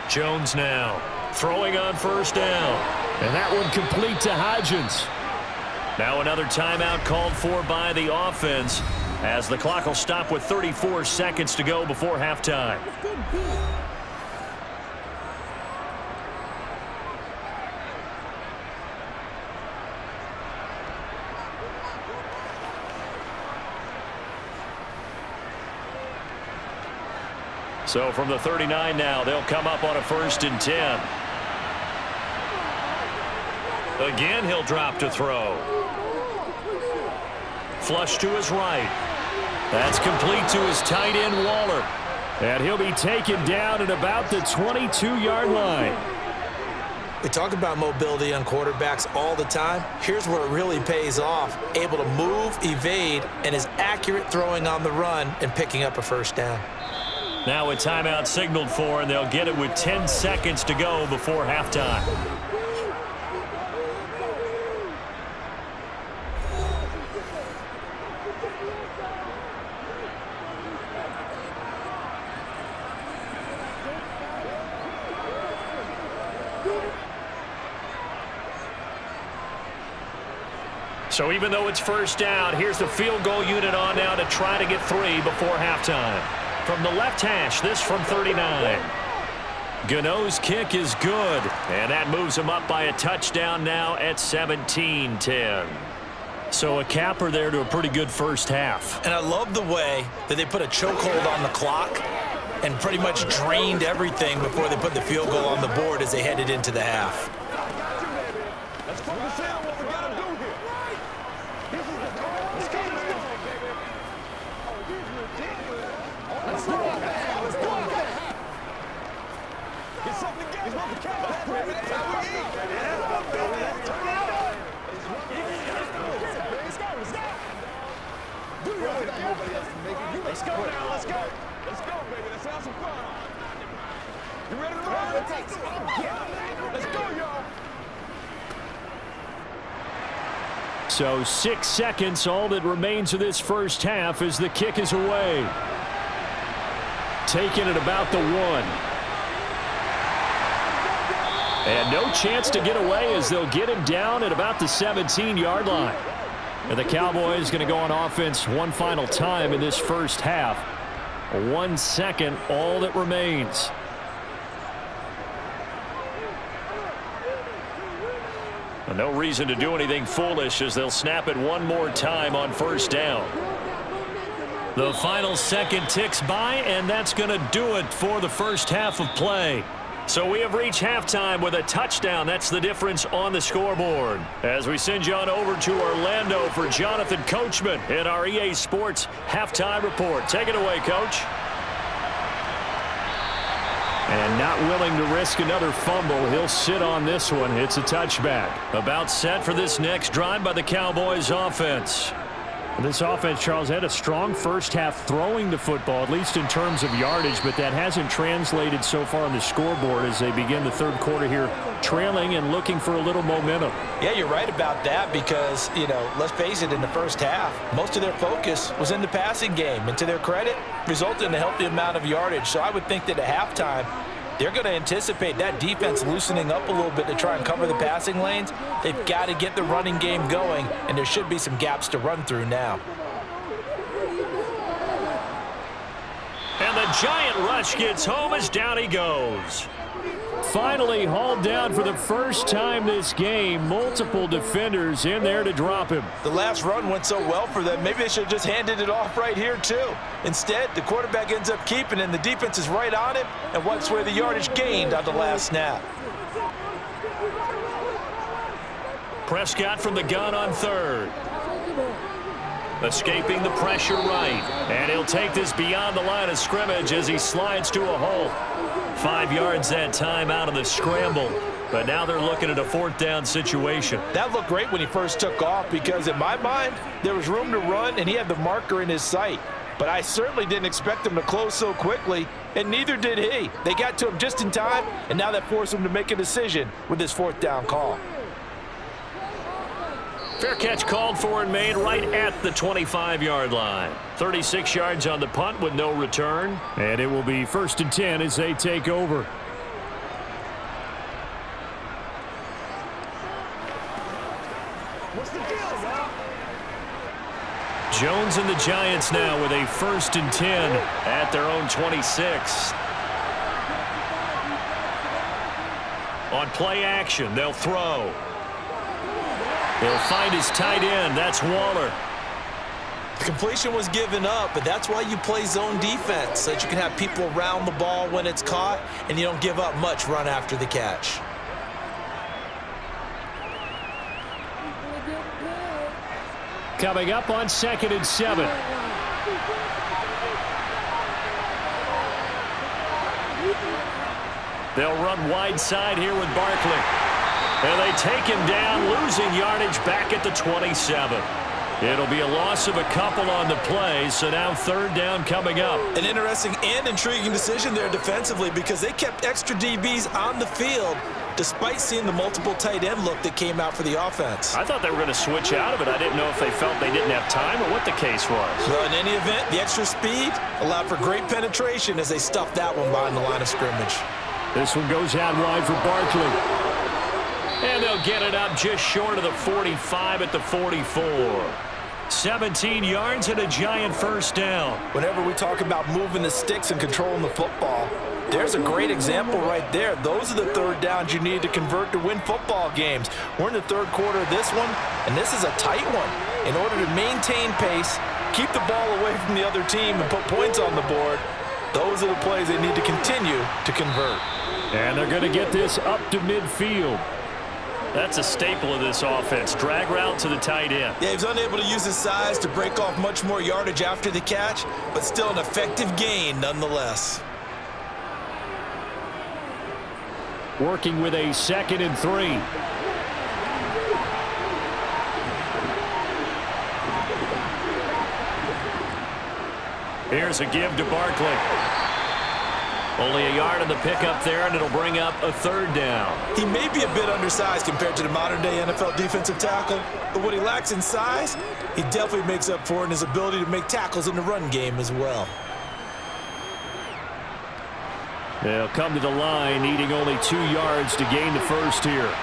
Jones now throwing on 1st down. And that one complete to Hodgins. Now another timeout called for by the offense as the clock will stop with 34 seconds to go before halftime. So from the 39 now, they'll come up on a 1st and 10. Again, he'll drop to throw. Flush to his right. That's complete to his tight end, Waller. And he'll be taken down at about the 22-yard line. We talk about mobility on quarterbacks all the time. Here's where it really pays off. Able to move, evade, and is accurate throwing on the run and picking up a 1st down. Now a timeout signaled for, and they'll get it with 10 seconds to go before halftime. So even though it's first down, here's the field goal unit on now to try to get 3 before halftime. From the left hash, this from 39. Gano's kick is good, and that moves him up by a touchdown now at 17-10. So a capper there to a pretty good first half. And I love the way that they put a chokehold on the clock and pretty much drained everything before they put the field goal on the board as they headed into the half. Let's focus in on what we got to do here. This is the call. Let's go, baby. Oh, he's ridiculous. Let's go. Let's go. Get something together. He's about to count that, baby. That's how we eat. Let's go, baby. Turn it out. Let's go. Let's go. Do your thing. Nobody else can make it. Let's go now. Let's go. Let's go, baby. Let's have some fun. You ready to run? Let's go, y'all. So 6 seconds, all that remains of this first half as the kick is away. Taken at about the 1. And no chance to get away as they'll get him down at about the 17-yard line. And the Cowboys going to go on offense one final time in this first half. 1 second, all that remains. No reason to do anything foolish as they'll snap it one more time on first down. The final second ticks by, and that's going to do it for the first half of play. So we have reached halftime with a touchdown. That's the difference on the scoreboard. As we send you on over to Orlando for Jonathan Coachman in our EA Sports Halftime Report. Take it away, Coach. And not willing to risk another fumble, he'll sit on this one. It's a touchback. About set for this next drive by the Cowboys offense. This offense, Charles, had a strong first half throwing the football, at least in terms of yardage, but that hasn't translated so far on the scoreboard as they begin the third quarter here, trailing and looking for a little momentum. Yeah, you're right about that because, let's face it, in the first half, most of their focus was in the passing game. And to their credit, resulted in a healthy amount of yardage. So I would think that at halftime, they're going to anticipate that defense loosening up a little bit to try and cover the passing lanes. They've got to get the running game going, and there should be some gaps to run through now. And the giant rush gets home as down he goes. Finally hauled down for the first time this game. Multiple defenders in there to drop him. The last run went so well for them, maybe they should have just handed it off right here too. Instead, the quarterback ends up keeping it, and the defense is right on him and wipes away the yardage gained on the last snap. Prescott from the gun on third. Escaping the pressure right. And he'll take this beyond the line of scrimmage as he slides to a hole. 5 yards that time out of the scramble. But now they're looking at a fourth down situation. That looked great when he first took off because in my mind, there was room to run and he had the marker in his sight. But I certainly didn't expect him to close so quickly, and neither did he. They got to him just in time, and now that forced him to make a decision with his fourth down call. Fair catch called for and made right at the 25-yard line. 36 yards on the punt with no return. And it will be 1st and 10 as they take over. What's the deal, y'all? Jones and the Giants now with a 1st and 10 at their own 26. On play action, they'll throw. He'll find his tight end. That's Waller. The completion was given up, but that's why you play zone defense, so that you can have people around the ball when it's caught, and you don't give up much run after the catch. Coming up on 2nd and 7. They'll run wide side here with Barkley. And they take him down, losing yardage back at the 27. It'll be a loss of a couple on the play, so now 3rd down coming up. An interesting and intriguing decision there defensively because they kept extra DBs on the field despite seeing the multiple tight end look that came out for the offense. I thought they were going to switch out of it. I didn't know if they felt they didn't have time or what the case was. Well, in any event, the extra speed allowed for great penetration as they stuffed that one behind the line of scrimmage. This one goes out wide for Barkley. And they'll get it up just short of the 45 at the 44. 17 yards and a giant first down. Whenever we talk about moving the sticks and controlling the football, there's a great example right there. Those are the third downs you need to convert to win football games. We're in the third quarter of this one, and this is a tight one. In order to maintain pace, keep the ball away from the other team, and put points on the board, those are the plays they need to continue to convert. And they're going to get this up to midfield. That's a staple of this offense. Drag route to the tight end. Yeah, he was unable to use his size to break off much more yardage after the catch, but still an effective gain nonetheless. Working with a 2nd and 3. Here's a give to Barkley. Only a yard on the pickup there, and it'll bring up a third down. He may be a bit undersized compared to the modern-day NFL defensive tackle, but what he lacks in size, he definitely makes up for in his ability to make tackles in the run game as well. They'll come to the line, needing only 2 yards to gain the first here.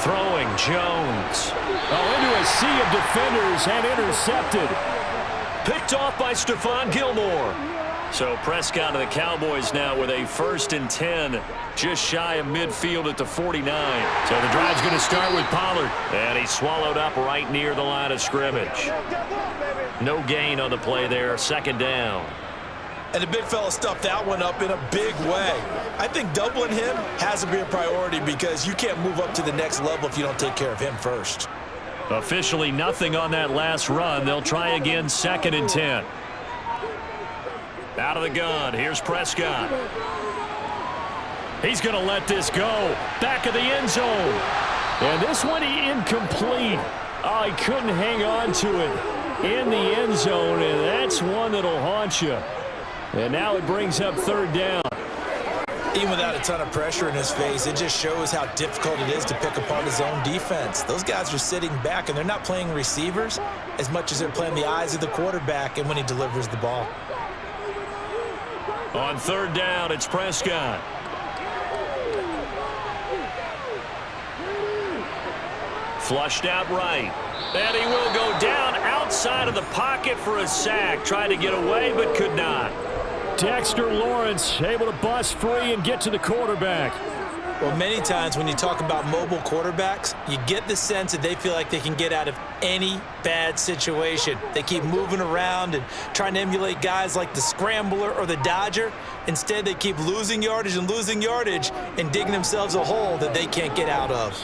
Throwing Jones. Into a sea of defenders and intercepted. Picked off by Stephon Gilmore. So Prescott and the Cowboys now with a 1st and 10, just shy of midfield at the 49. So the drive's going to start with Pollard. And he's swallowed up right near the line of scrimmage. No gain on the play there, 2nd down. And the big fella stuffed that one up in a big way. I think doubling him has to be a priority because you can't move up to the next level if you don't take care of him first. Officially nothing on that last run. They'll try again, 2nd and 10. Out of the gun, here's Prescott. He's going to let this go. Back of the end zone. And this one incomplete. Oh, he couldn't hang on to it in the end zone, and that's one that'll haunt you. And now it brings up 3rd down. Even without a ton of pressure in his face, it just shows how difficult it is to pick apart his own defense. Those guys are sitting back, and they're not playing receivers as much as they're playing the eyes of the quarterback and when he delivers the ball. On 3rd down, it's Prescott. Flushed out right. And he will go down outside of the pocket for a sack. Tried to get away, but could not. Dexter Lawrence able to bust free and get to the quarterback. Well, many times when you talk about mobile quarterbacks, you get the sense that they feel like they can get out of any bad situation. They keep moving around and trying to emulate guys like the Scrambler or the Dodger. Instead, they keep losing yardage and digging themselves a hole that they can't get out of.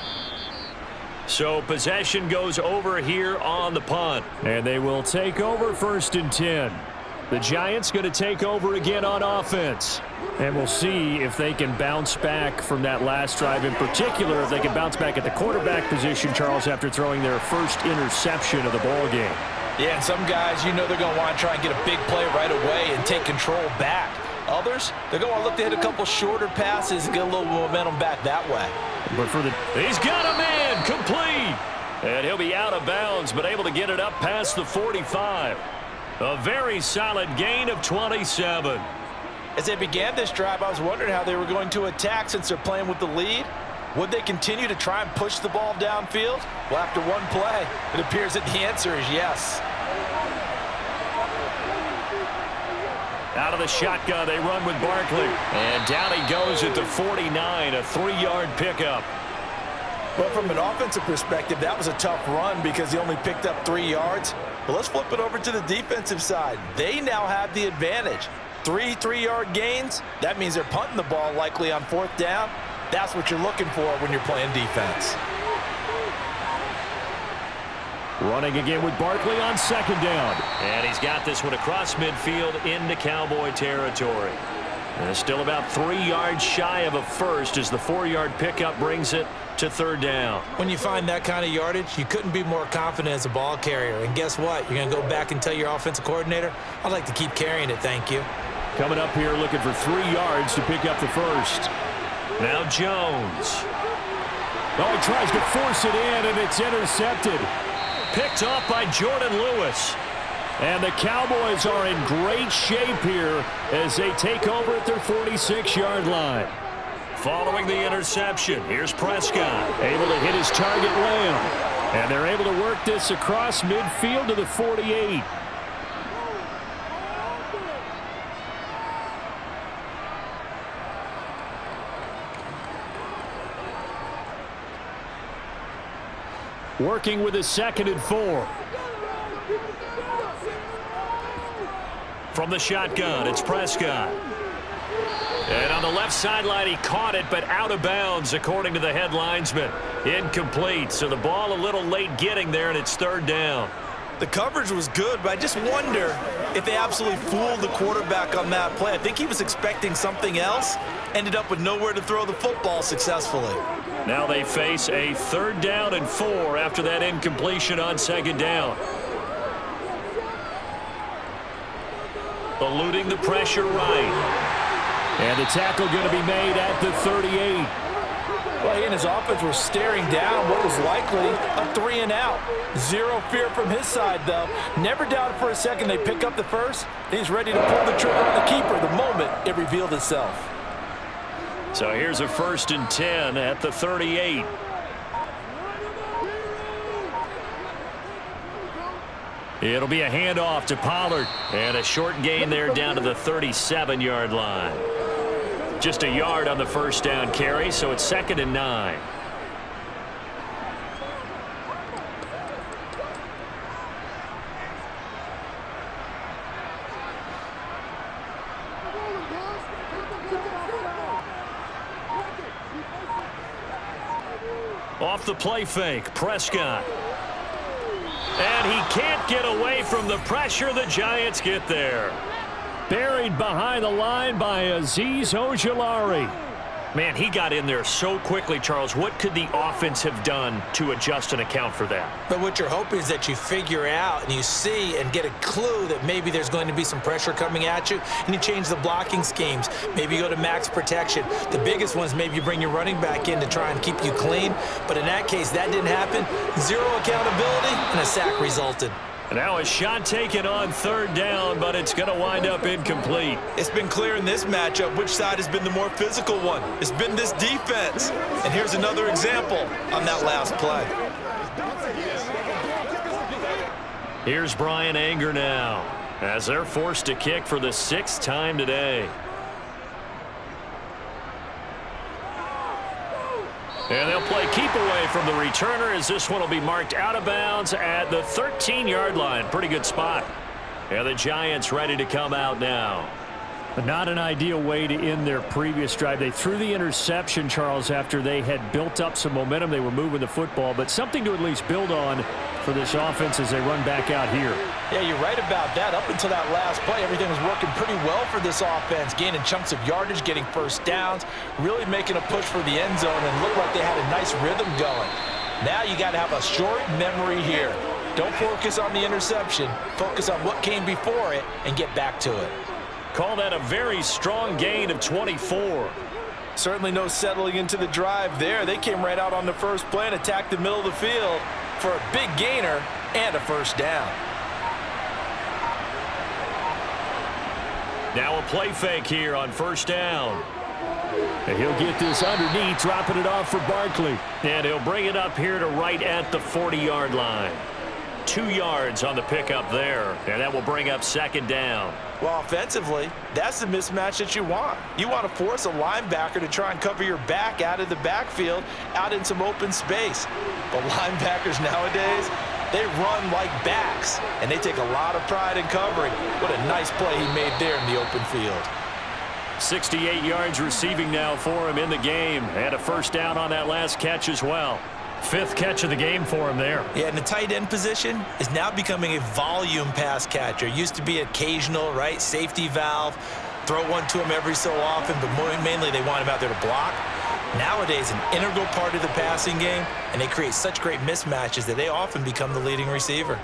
So possession goes over here on the punt. And they will take over 1st and 10. The Giants going to take over again on offense. And we'll see if they can bounce back from that last drive. In particular, if they can bounce back at the quarterback position, Charles, after throwing their first interception of the ball game. Yeah, and some guys, you know they're going to want to try and get a big play right away and take control back. Others, they're going to look to hit a couple shorter passes and get a little momentum back that way. But for the... He's got a man, complete. And he'll be out of bounds, but able to get it up past the 45. A very solid gain of 27. As they began this drive, I was wondering how they were going to attack since they're playing with the lead. Would they continue to try and push the ball downfield? Well, after one play, it appears that the answer is yes. Out of the shotgun, they run with Barkley. And down he goes at the 49, a 3-yard pickup. Well, from an offensive perspective, that was a tough run because he only picked up 3 yards. But let's flip it over to the defensive side. They now have the advantage. 3 3-yard gains, that means they're punting the ball likely on 4th down. That's what you're looking for when you're playing defense. Running again with Barkley on 2nd down. And he's got this one across midfield into Cowboy territory. And it's still about 3 yards shy of a first as the 4-yard pickup brings it to 3rd down. When you find that kind of yardage, you couldn't be more confident as a ball carrier. And guess what? You're going to go back and tell your offensive coordinator, I'd like to keep carrying it, thank you. Coming up here looking for 3 yards to pick up the first. Now Jones. Oh, he tries to force it in, and it's intercepted. Picked off by Jordan Lewis. And the Cowboys are in great shape here as they take over at their 46-yard line. Following the interception, here's Prescott. Able to hit his target Lamb. And they're able to work this across midfield to the 48. Working with a 2nd and 4. From the shotgun, it's Prescott. And on the left sideline, he caught it, but out of bounds, according to the head linesman. Incomplete, so the ball a little late getting there, and it's 3rd down. The coverage was good, but I just wonder if they absolutely fooled the quarterback on that play. I think he was expecting something else, ended up with nowhere to throw the football successfully. Now they face a 3rd down and 4 after that incompletion on 2nd down. Eluding the pressure right. And the tackle going to be made at the 38. Well, he and his offense were staring down what was likely a 3 and out. Zero fear from his side, though. Never doubted for a second they pick up the first. He's ready to pull the trigger on the keeper the moment it revealed itself. So here's a 1st and 10 at the 38. It'll be a handoff to Pollard. And a short gain there down to the 37-yard line. Just a yard on the 1st down carry, so it's 2nd and 9. Off the play fake, Prescott. And he can't get away from the pressure. The Giants get there. Buried behind the line by Azeez Ojulari. Man, he got in there so quickly, Charles. What could the offense have done to adjust and account for that? But what you're hoping is that you figure out and you see and get a clue that maybe there's going to be some pressure coming at you, and you change the blocking schemes. Maybe you go to max protection. The biggest ones, maybe you bring your running back in to try and keep you clean. But in that case, that didn't happen. Zero accountability, and a sack resulted. Now a shot taken on 3rd down, but it's going to wind up incomplete. It's been clear in this matchup which side has been the more physical one. It's been this defense. And here's another example on that last play. Here's Brian Anger now, as they're forced to kick for the 6th time today. And they'll play keep away from the returner as this one will be marked out of bounds at the 13-yard line. Pretty good spot. And the Giants ready to come out now. But not an ideal way to end their previous drive. They threw the interception, Charles, after they had built up some momentum. They were moving the football, but something to at least build on for this offense as they run back out here. Yeah, you're right about that. Up until that last play, everything was working pretty well for this offense, gaining chunks of yardage, getting 1st downs, really making a push for the end zone, and looked like they had a nice rhythm going. Now you got to have a short memory here. Don't focus on the interception. Focus on what came before it and get back to it. Call that a very strong gain of 24. Certainly no settling into the drive there. They came right out on the first play and attacked the middle of the field for a big gainer and a 1st down. Now a play fake here on 1st down. And he'll get this underneath, dropping it off for Barkley. And he'll bring it up here to right at the 40-yard line. 2 yards on the pickup there, and that will bring up 2nd down. Well, offensively, that's the mismatch that you want. You want to force a linebacker to try and cover your back out of the backfield, out in some open space. But linebackers nowadays, they run like backs, and they take a lot of pride in covering. What a nice play he made there in the open field. 68 yards receiving now for him in the game, and a 1st down on that last catch as well. 5th catch of the game for him there. Yeah, and the tight end position is now becoming a volume pass catcher. Used to be occasional, right? Safety valve. Throw one to him every so often, but mainly they want him out there to block. Nowadays, an integral part of the passing game, and they create such great mismatches that they often become the leading receiver.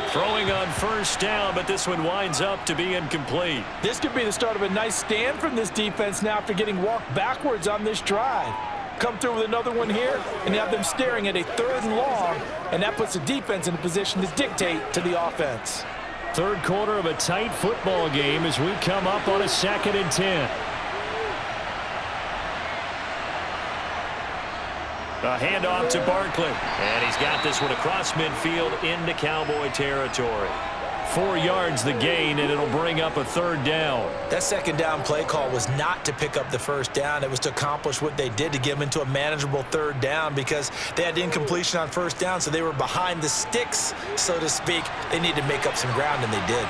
Throwing on 1st down, but this one winds up to be incomplete. This could be the start of a nice stand from this defense now after getting walked backwards on this drive. Come through with another one here, and you have them staring at a 3rd and long, and that puts the defense in a position to dictate to the offense. 3rd quarter of a tight football game as we come up on a 2nd and 10. A handoff to Barkley. And he's got this one across midfield into Cowboy territory. 4 yards the gain, and it'll bring up a 3rd down. That 2nd down play call was not to pick up the 1st down. It was to accomplish what they did, to get them into a manageable 3rd down, because they had incompletion on 1st down, so they were behind the sticks, so to speak. They needed to make up some ground, and they did.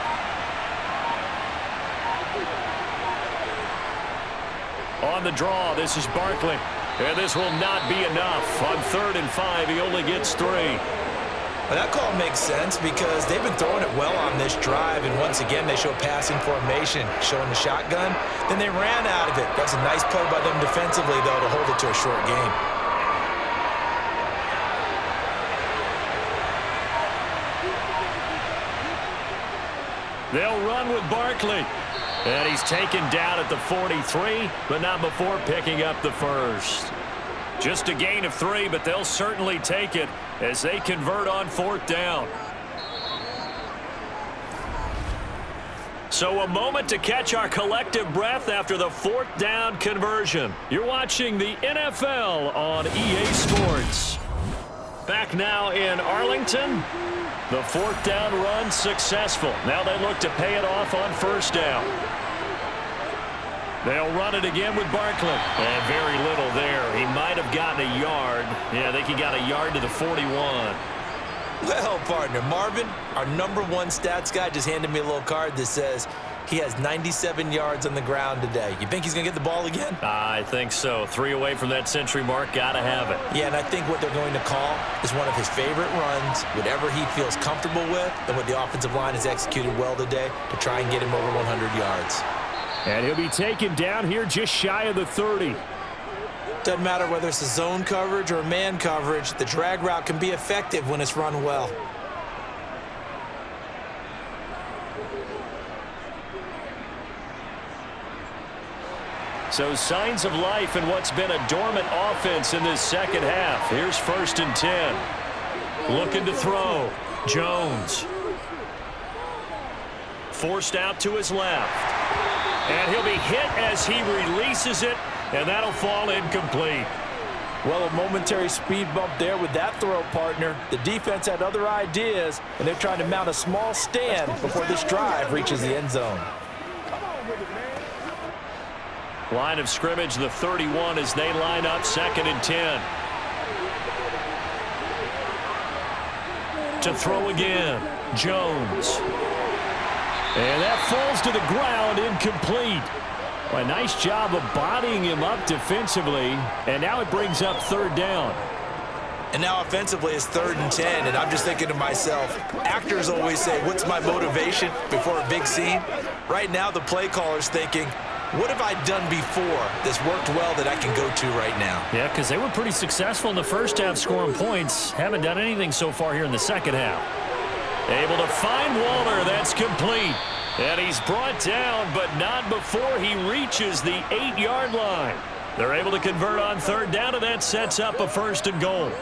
On the draw, this is Barkley. And this will not be enough. On 3rd and 5, he only gets 3. Well, that call makes sense because they've been throwing it well on this drive, and once again they show passing formation, showing the shotgun. Then they ran out of it. That's a nice play by them defensively, though, to hold it to a short game. They'll run with Barkley. And he's taken down at the 43, but not before picking up the 1st. Just a gain of 3, but they'll certainly take it as they convert on 4th down. So a moment to catch our collective breath after the 4th down conversion. You're watching the NFL on EA Sports. Back now in Arlington. The 4th down run successful. Now they look to pay it off on 1st down. They'll run it again with Barkley. And very little there. He might have gotten a yard. Yeah, I think he got a yard to the 41. Well, partner, Marvin, our #1 stats guy, just handed me a little card that says he has 97 yards on the ground today. You think he's going to get the ball again? I think so. 3 away from that century mark. Got to have it. Yeah, and I think what they're going to call is one of his favorite runs, whatever he feels comfortable with, and what the offensive line has executed well today to try and get him over 100 yards. And he'll be taken down here just shy of the 30. Doesn't matter whether it's a zone coverage or man coverage, the drag route can be effective when it's run well. So signs of life in what's been a dormant offense in this 2nd half. Here's 1st and 10. Looking to throw. Jones. Forced out to his left. And he'll be hit as he releases it, and that'll fall incomplete. Well, a momentary speed bump there with that throw, partner. The defense had other ideas, and they're trying to mount a small stand before this drive reaches the end zone. Line of scrimmage, the 31, as they line up 2nd and 10. To throw again, Jones. And that falls to the ground, incomplete. A nice job of bodying him up defensively, and now it brings up 3rd down. And now offensively it's 3rd and 10, and I'm just thinking to myself, actors always say, what's my motivation before a big scene? Right now the play caller's thinking, what have I done before that's worked well that I can go to right now? Yeah, because they were pretty successful in the 1st half scoring points. Haven't done anything so far here in the 2nd half. Able to find Waller. That's complete. And he's brought down, but not before he reaches the 8-yard line. They're able to convert on 3rd down, and that sets up a 1st and goal.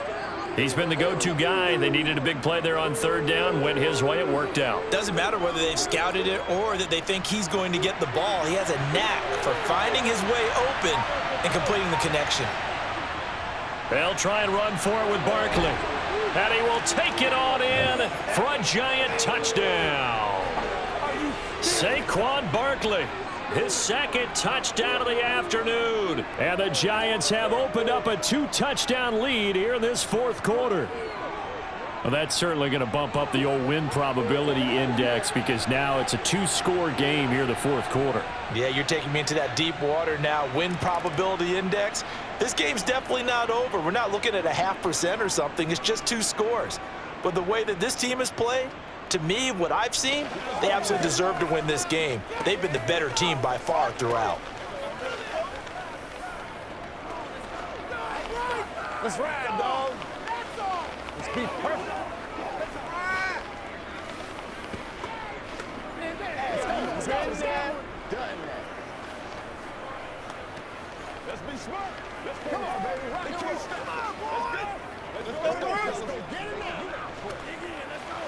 He's been the go-to guy. They needed a big play there on 3rd down. Went his way. It worked out. Doesn't matter whether they've scouted it or that they think he's going to get the ball. He has a knack for finding his way open and completing the connection. They'll try and run for it with Barkley. And he will take it on in for a giant touchdown. Saquon Barkley, his 2nd touchdown of the afternoon. And the Giants have opened up a 2-touchdown lead here in this 4th quarter. Well, that's certainly going to bump up the old win probability index because now it's a 2-score game here in the 4th quarter. Yeah, you're taking me into that deep water now. Win probability index. This game's definitely not over. We're not looking at a 0.5% or something. It's just 2 scores. But the way that this team has played, to me, what I've seen, they absolutely deserve to win this game. They've been the better team by far throughout. Let's ride, dog. Let's be perfect. Let's go. Done that. Let's be smart. Let's come on, baby. They can't stop. Let's go. Let's go. Get it now. Dig in. Let's go.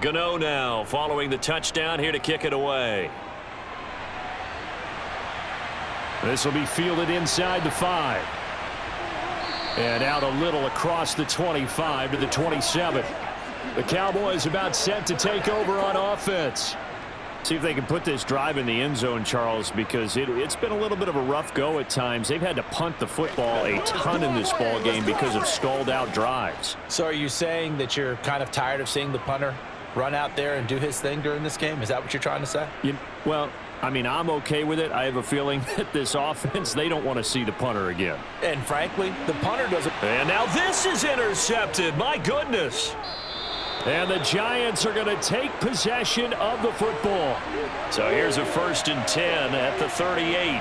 Gano now following the touchdown here to kick it away. This will be fielded inside the 5. And out a little across the 25 to the 27. The Cowboys about set to take over on offense. See if they can put this drive in the end zone, Charles, because it's been a little bit of a rough go at times. They've had to punt the football a ton in this ball game because of stalled out drives. So are you saying that you're kind of tired of seeing the punter run out there and do his thing during this game? Is that what you're trying to say? Well, I mean, I'm okay with it. I have a feeling that this offense, they don't want to see the punter again. And frankly, the punter doesn't. And now this is intercepted. My goodness. And the Giants are going to take possession of the football. So here's a 1st and 10 at the 38.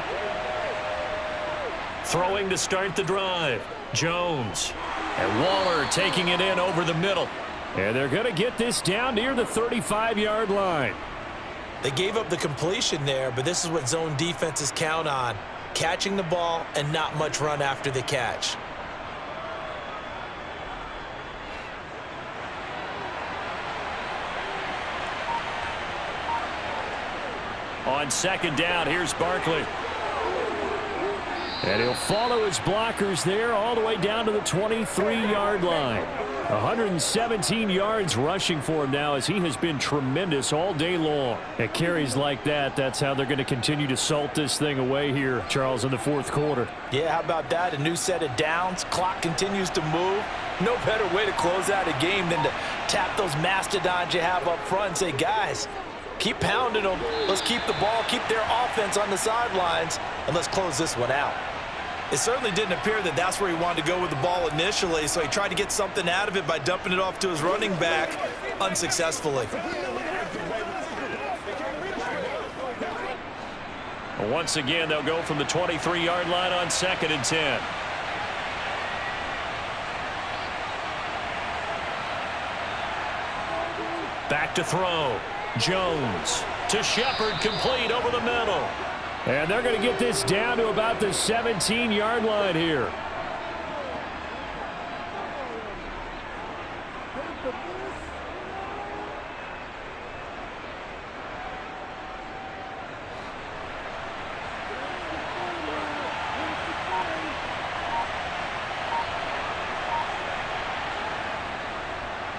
Throwing to start the drive. Jones. And Waller taking it in over the middle. And they're going to get this down near the 35-yard line. They gave up the completion there, but this is what zone defenses count on. Catching the ball and not much run after the catch. On 2nd down, here's Barkley. And he'll follow his blockers there all the way down to the 23-yard line. 117 yards rushing for him now as he has been tremendous all day long. At carries like that, that's how they're going to continue to salt this thing away here, Charles, in the 4th quarter. Yeah, how about that? A new set of downs. Clock continues to move. No better way to close out a game than to tap those mastodons you have up front and say, guys, keep pounding them. Let's keep the ball, keep their offense on the sidelines, and let's close this one out. It certainly didn't appear that that's where he wanted to go with the ball initially, so he tried to get something out of it by dumping it off to his running back unsuccessfully. Once again, they'll go from the 23-yard line on 2nd and 10. Back to throw. Jones to Shepard, complete over the middle. And they're going to get this down to about the 17-yard line here.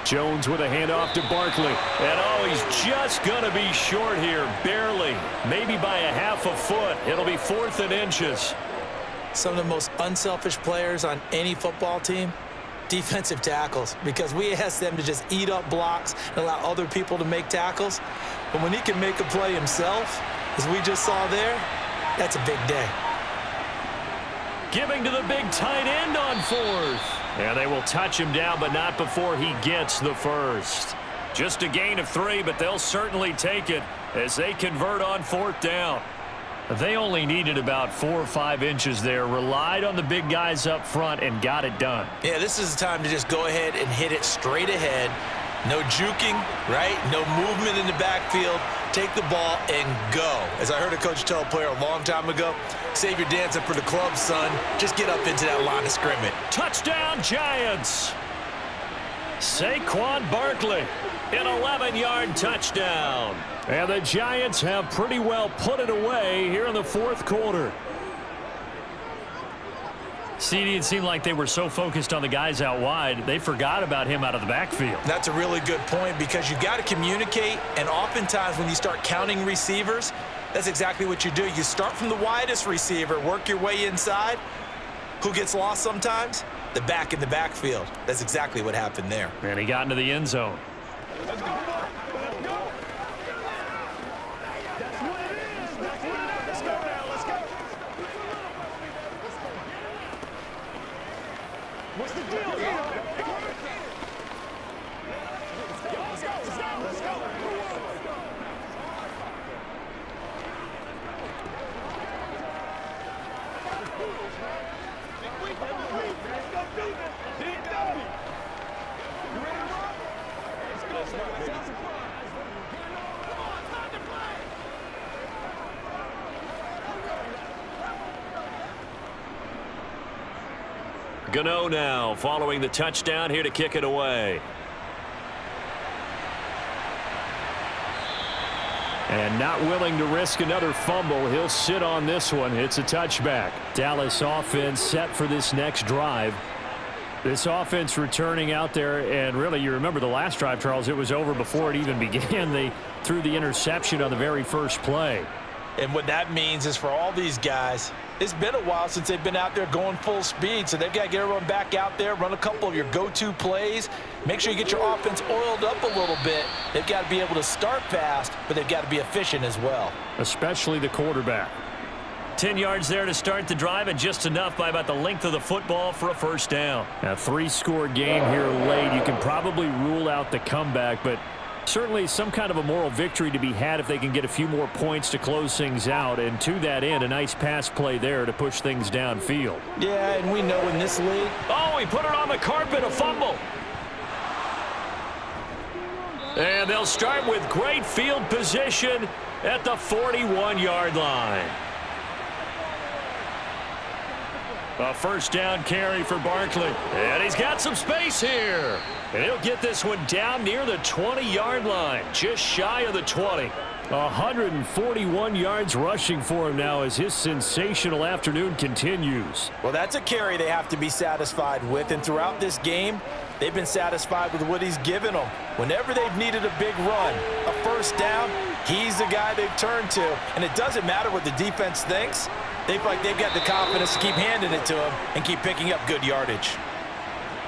Jones with a handoff to Barkley. And oh, he's just going to be short here, barely. Maybe by a half a foot. It'll be 4th and inches. Some of the most unselfish players on any football team, defensive tackles, because we ask them to just eat up blocks and allow other people to make tackles. But when he can make a play himself, as we just saw there, that's a big day. Giving to the big tight end on 4th. And they will touch him down, but not before he gets the first. Just a gain of 3, but they'll certainly take it as they convert on 4th down. They only needed about 4 or 5 inches there, relied on the big guys up front, and got it done. Yeah, this is the time to just go ahead and hit it straight ahead. No juking, right? No movement in the backfield. Take the ball and go. As I heard a coach tell a player a long time ago, save your dancing for the club, son. Just get up into that line of scrimmage. Touchdown, Giants. Saquon Barkley, an 11-yard touchdown. And the Giants have pretty well put it away here in the 4th quarter. CD, it seemed like they were so focused on the guys out wide, they forgot about him out of the backfield. That's a really good point because you got to communicate, and oftentimes when you start counting receivers, that's exactly what you do. You start from the widest receiver, work your way inside. Who gets lost sometimes? The back in the backfield. That's exactly what happened there. And he got into the end zone. Let's go. Let's go. That's what it is. That's what it is. Let's go now. Let's go. What's the deal, y'all? Let's go. Let's go. Gano now following the touchdown here to kick it away. And not willing to risk another fumble. He'll sit on this one. It's a touchback. Dallas offense set for this next drive. This offense returning out there, and really, you remember the last drive, Charles, it was over before it even began. They threw the interception on the very first play. And what that means is for all these guys, it's been a while since they've been out there going full speed, so they've got to get everyone back out there, run a couple of your go-to plays, make sure you get your offense oiled up a little bit. They've got to be able to start fast, but they've got to be efficient as well. Especially the quarterback. 10 yards there to start the drive, and just enough by about the length of the football for a first down. A 3-score game here late. You can probably rule out the comeback, but certainly some kind of a moral victory to be had if they can get a few more points to close things out. And to that end, a nice pass play there to push things downfield. Yeah, and we know in this league. Oh, he put it on the carpet, a fumble. And they'll start with great field position at the 41-yard line. A first down carry for Barkley. And he's got some space here. And he'll get this one down near the 20-yard line, just shy of the 20. 141 yards rushing for him now as his sensational afternoon continues. Well, that's a carry they have to be satisfied with, and throughout this game, they've been satisfied with what he's given them. Whenever they've needed a big run, a first down, he's the guy they've turned to. And it doesn't matter what the defense thinks. They feel like they've got the confidence to keep handing it to him and keep picking up good yardage.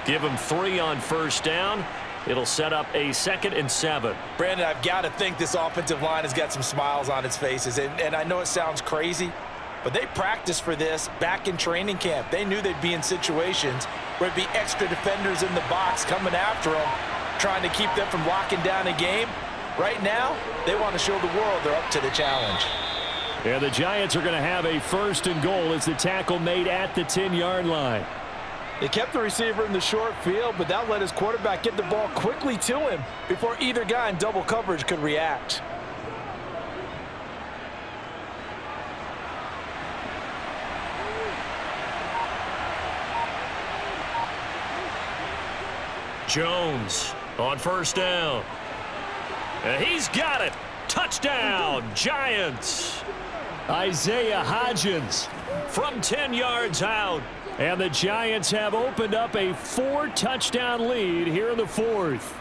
Give him 3 on first down. It'll set up a 2nd and 7. Brandon, I've got to think this offensive line has got some smiles on its faces. And I know it sounds crazy, but they practiced for this back in training camp. They knew they'd be in situations where it'd be extra defenders in the box coming after them, trying to keep them from locking down a game. Right now, they want to show the world they're up to the challenge. Yeah, the Giants are going to have a 1st and goal as the tackle made at the 10-yard line. They kept the receiver in the short field, but that let his quarterback get the ball quickly to him before either guy in double coverage could react. Jones on first down. And he's got it. Touchdown, Giants. Isaiah Hodgins From 10 yards out. And the Giants have opened up a 4-touchdown lead here in the 4th.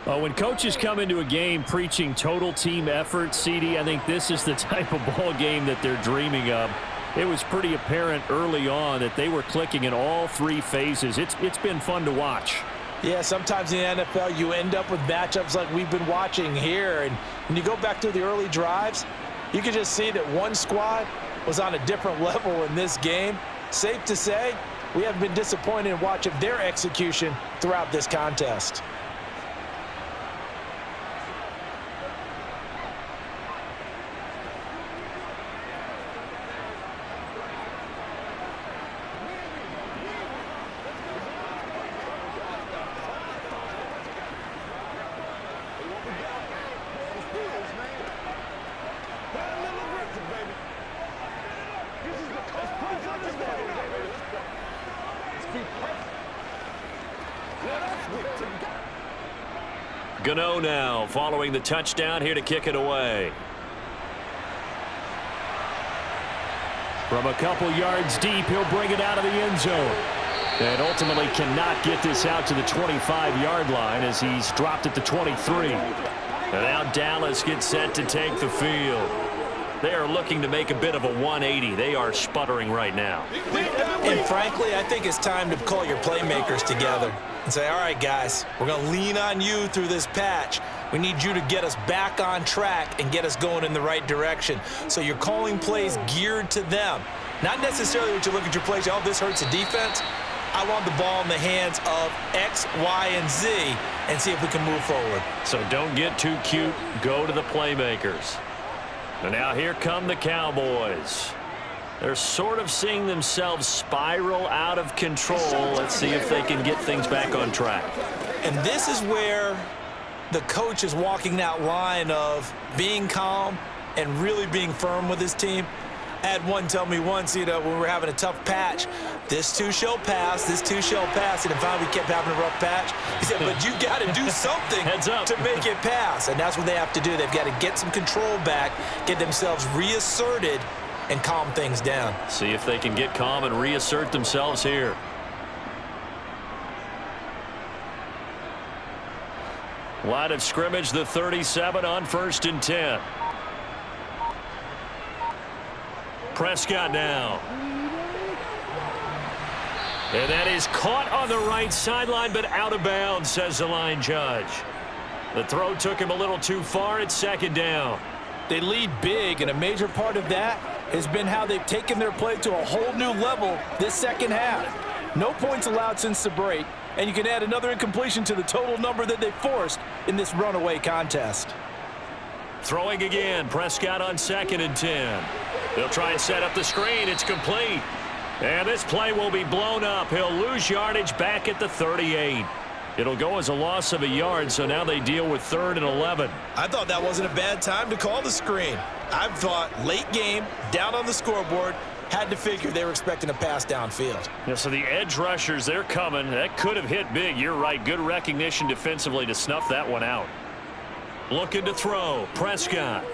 When coaches come into a game preaching total team effort, CD, I think this is the type of ball game that they're dreaming of. It was pretty apparent early on that they were clicking in all 3 phases. It's been fun to watch. Yeah, sometimes in the NFL you end up with matchups like we've been watching here. And when you go back to the early drives, you can just see that one squad was on a different level in this game. Safe to say, we haven't been disappointed in watching their execution throughout this contest. Gano now following the touchdown here to kick it away. From a couple yards deep, he'll bring it out of the end zone. And ultimately cannot get this out to the 25-yard line as he's dropped at the 23. And now Dallas gets set to take the field. They are looking to make a bit of a 180. They are sputtering right now. And frankly, I think it's time to call your playmakers together and say, all right, guys, we're going to lean on you through this patch. We need you to get us back on track and get us going in the right direction. So you're calling plays geared to them. Not necessarily when you look at your plays, oh, this hurts the defense. I want the ball in the hands of X, Y, and Z and see if we can move forward. So don't get too cute. Go to the playmakers. And now here come the Cowboys. They're sort of seeing themselves spiral out of control. Let's see if they can get things back on track. And this is where the coach is walking that line of being calm and really being firm with his team. I had one tell me once, when we were having a tough patch, this too shall pass, this too shall pass, and then finally we kept having a rough patch. He said, but you got to do something to make it pass, and that's what they have to do. They've got to get some control back, get themselves reasserted, and calm things down. See if they can get calm and reassert themselves here. Line of scrimmage, the 37 on 1st and 10. Prescott now. And that is caught on the right sideline, but out of bounds, says the line judge. The throw took him a little too far. It's 2nd down. They lead big, and a major part of that has been how they've taken their play to a whole new level this second half. No points allowed since the break, and you can add another incompletion to the total number that they forced in this runaway contest. Throwing again, Prescott on 2nd and 10. They'll try and set up the screen. It's complete. And this play will be blown up. He'll lose yardage back at the 38. It'll go as a loss of a yard, so now they deal with 3rd and 11. I thought that wasn't a bad time to call the screen. I thought late game, down on the scoreboard, had to figure they were expecting a pass downfield. Yeah, so the edge rushers, they're coming. That could have hit big. You're right. Good recognition defensively to snuff that one out. Looking to throw. Prescott.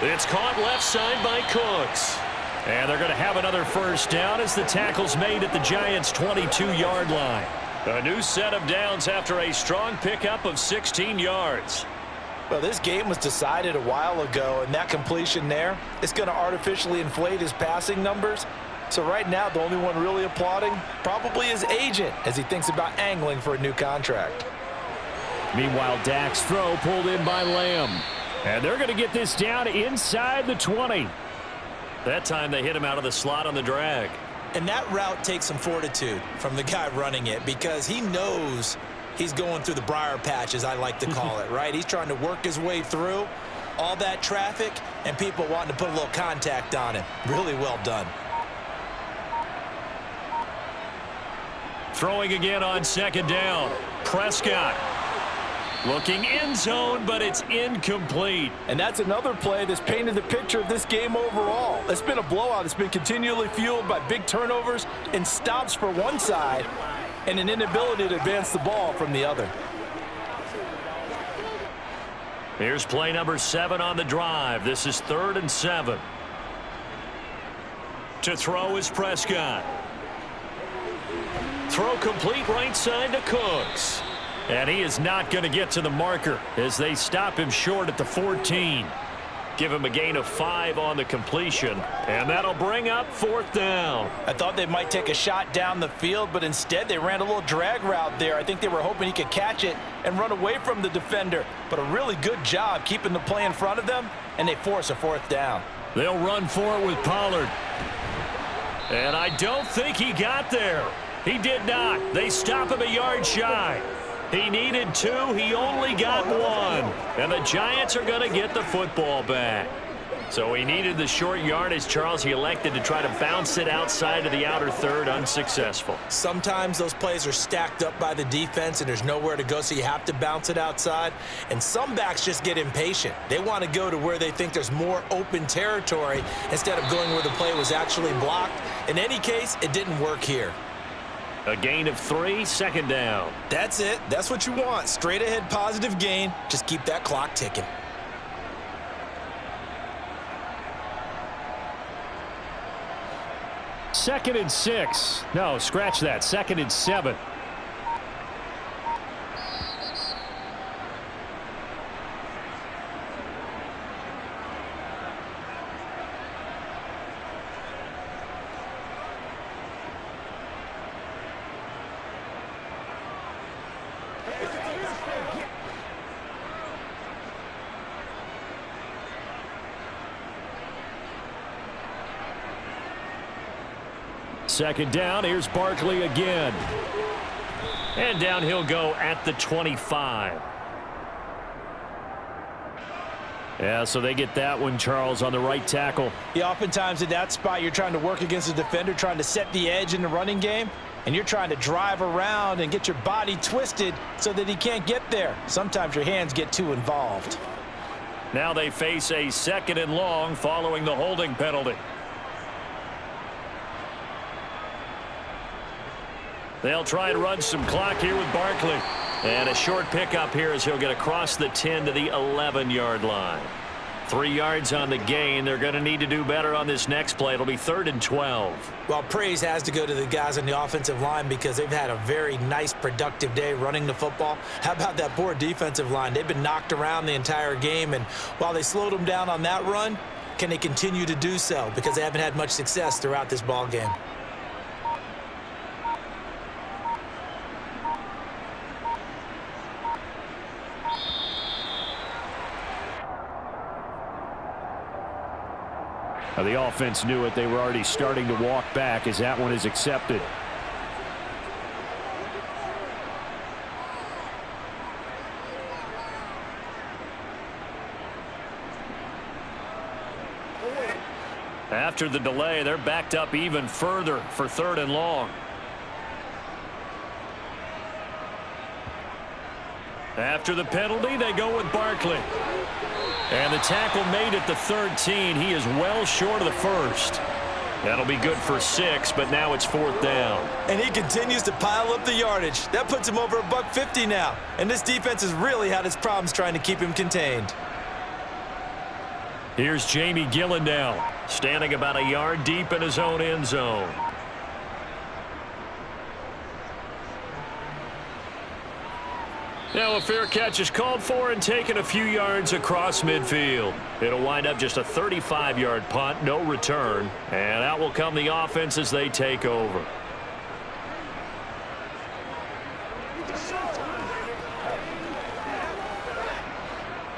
It's caught left side by Cooks. And they're going to have another 1st down as the tackle's made at the Giants' 22-yard line. A new set of downs after a strong pickup of 16 yards. Well, this game was decided a while ago, and that completion there is going to artificially inflate his passing numbers. So right now, the only one really applauding probably his agent as he thinks about angling for a new contract. Meanwhile, Dak's throw pulled in by Lamb. And they're going to get this down inside the 20. That time they hit him out of the slot on the drag. And that route takes some fortitude from the guy running it because he knows he's going through the briar patch, as I like to call it, right? He's trying to work his way through all that traffic and people wanting to put a little contact on him. Really well done. Throwing again on 2nd down. Prescott. Looking end zone, but it's incomplete. And that's another play that's painted the picture of this game overall. It's been a blowout. It's been continually fueled by big turnovers and stops for one side and an inability to advance the ball from the other. Here's play number 7 on the drive. This is 3rd and 7. To throw is Prescott. Throw complete right side to Cooks. And he is not going to get to the marker as they stop him short at the 14. Give him a gain of 5 on the completion, and that'll bring up 4th down. I thought they might take a shot down the field, but instead they ran a little drag route there. I think they were hoping he could catch it and run away from the defender, but a really good job keeping the play in front of them, and they force a 4th down. They'll run for it with Pollard. And I don't think he got there. He did not. They stop him a yard shy. He needed 2. He only got 1. And the Giants are going to get the football back. So he needed the short yardage, Charles. He elected to try to bounce it outside of the outer third, unsuccessful. Sometimes those plays are stacked up by the defense and there's nowhere to go, so you have to bounce it outside. And some backs just get impatient. They want to go to where they think there's more open territory instead of going where the play was actually blocked. In any case, it didn't work here. A gain of 3, 2nd down. That's it. That's what you want. Straight ahead positive gain. Just keep that clock ticking. Second and 6. No, scratch that. 2nd and 7. Second down, here's Barkley again. And down he'll go at the 25. Yeah, so they get that one, Charles, on the right tackle. Yeah, oftentimes in that spot, you're trying to work against a defender, trying to set the edge in the running game, and you're trying to drive around and get your body twisted so that he can't get there. Sometimes your hands get too involved. Now they face a 2nd and long following the holding penalty. They'll try and run some clock here with Barkley. And a short pickup here as he'll get across the 10 to the 11-yard line. 3 yards on the gain. They're going to need to do better on this next play. It'll be 3rd and 12. Well, praise has to go to the guys on the offensive line because they've had a very nice, productive day running the football. How about that poor defensive line? They've been knocked around the entire game, and while they slowed them down on that run, can they continue to do so? Because they haven't had much success throughout this ball game. The offense knew it. They were already starting to walk back as that one is accepted. After the delay, they're backed up even further for 3rd and long. After the penalty, they go with Barkley. And the tackle made at the 13. He is well short of the first. That'll be good for 6, but now it's 4th down. And he continues to pile up the yardage. That puts him over $150 now. And this defense has really had its problems trying to keep him contained. Here's Jamie Gillen now, standing about a yard deep in his own end zone. Now a fair catch is called for and taken a few yards across midfield. It'll wind up just a 35-yard punt, no return. And out will come the offense as they take over.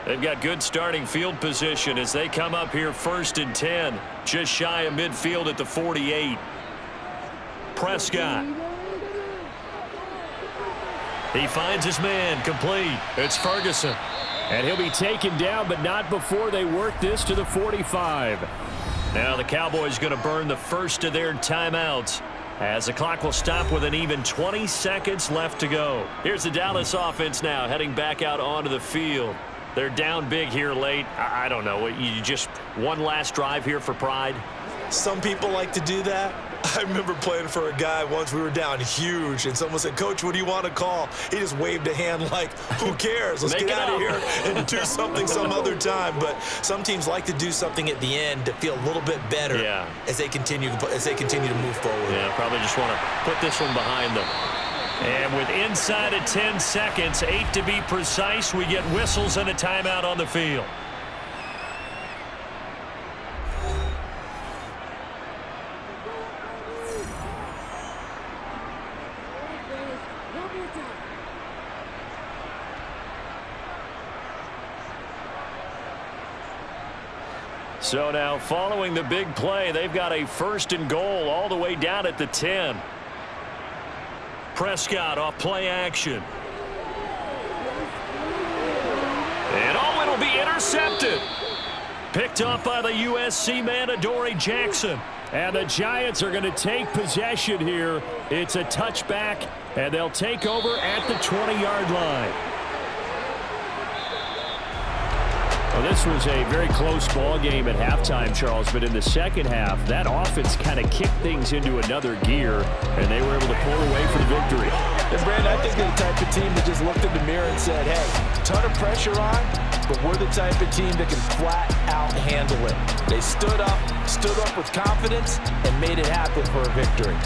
They've got good starting field position as they come up here 1st and 10, just shy of midfield at the 48. Prescott. He finds his man, complete. It's Ferguson. And he'll be taken down, but not before they work this to the 45. Now the Cowboys going to burn the first of their timeouts as the clock will stop with an even 20 seconds left to go. Here's the Dallas offense now heading back out onto the field. They're down big here late. I don't know. You just one last drive here for pride? Some people like to do that. I remember playing for a guy once. We were down huge, and someone said, "Coach, what do you want to call?" He just waved a hand like, who cares? Let's get out of here and do something some other time. But some teams like to do something at the end to feel a little bit better as they continue to move forward. Yeah, probably just want to put this one behind them. And with inside of 10 seconds, 8 to be precise, we get whistles and a timeout on the field. So now, following the big play, they've got a 1st and goal all the way down at the 10. Prescott off play action. And it'll be intercepted. Picked up by the USC man, Adoree Jackson. And the Giants are going to take possession here. It's a touchback, and they'll take over at the 20-yard line. Well, this was a very close ball game at halftime, Charles, but in the second half, that offense kind of kicked things into another gear, and they were able to pull away for the victory. And Brandon, I think they're the type of team that just looked in the mirror and said, hey, ton of pressure on, but we're the type of team that can flat out handle it. They stood up with confidence, and made it happen for a victory.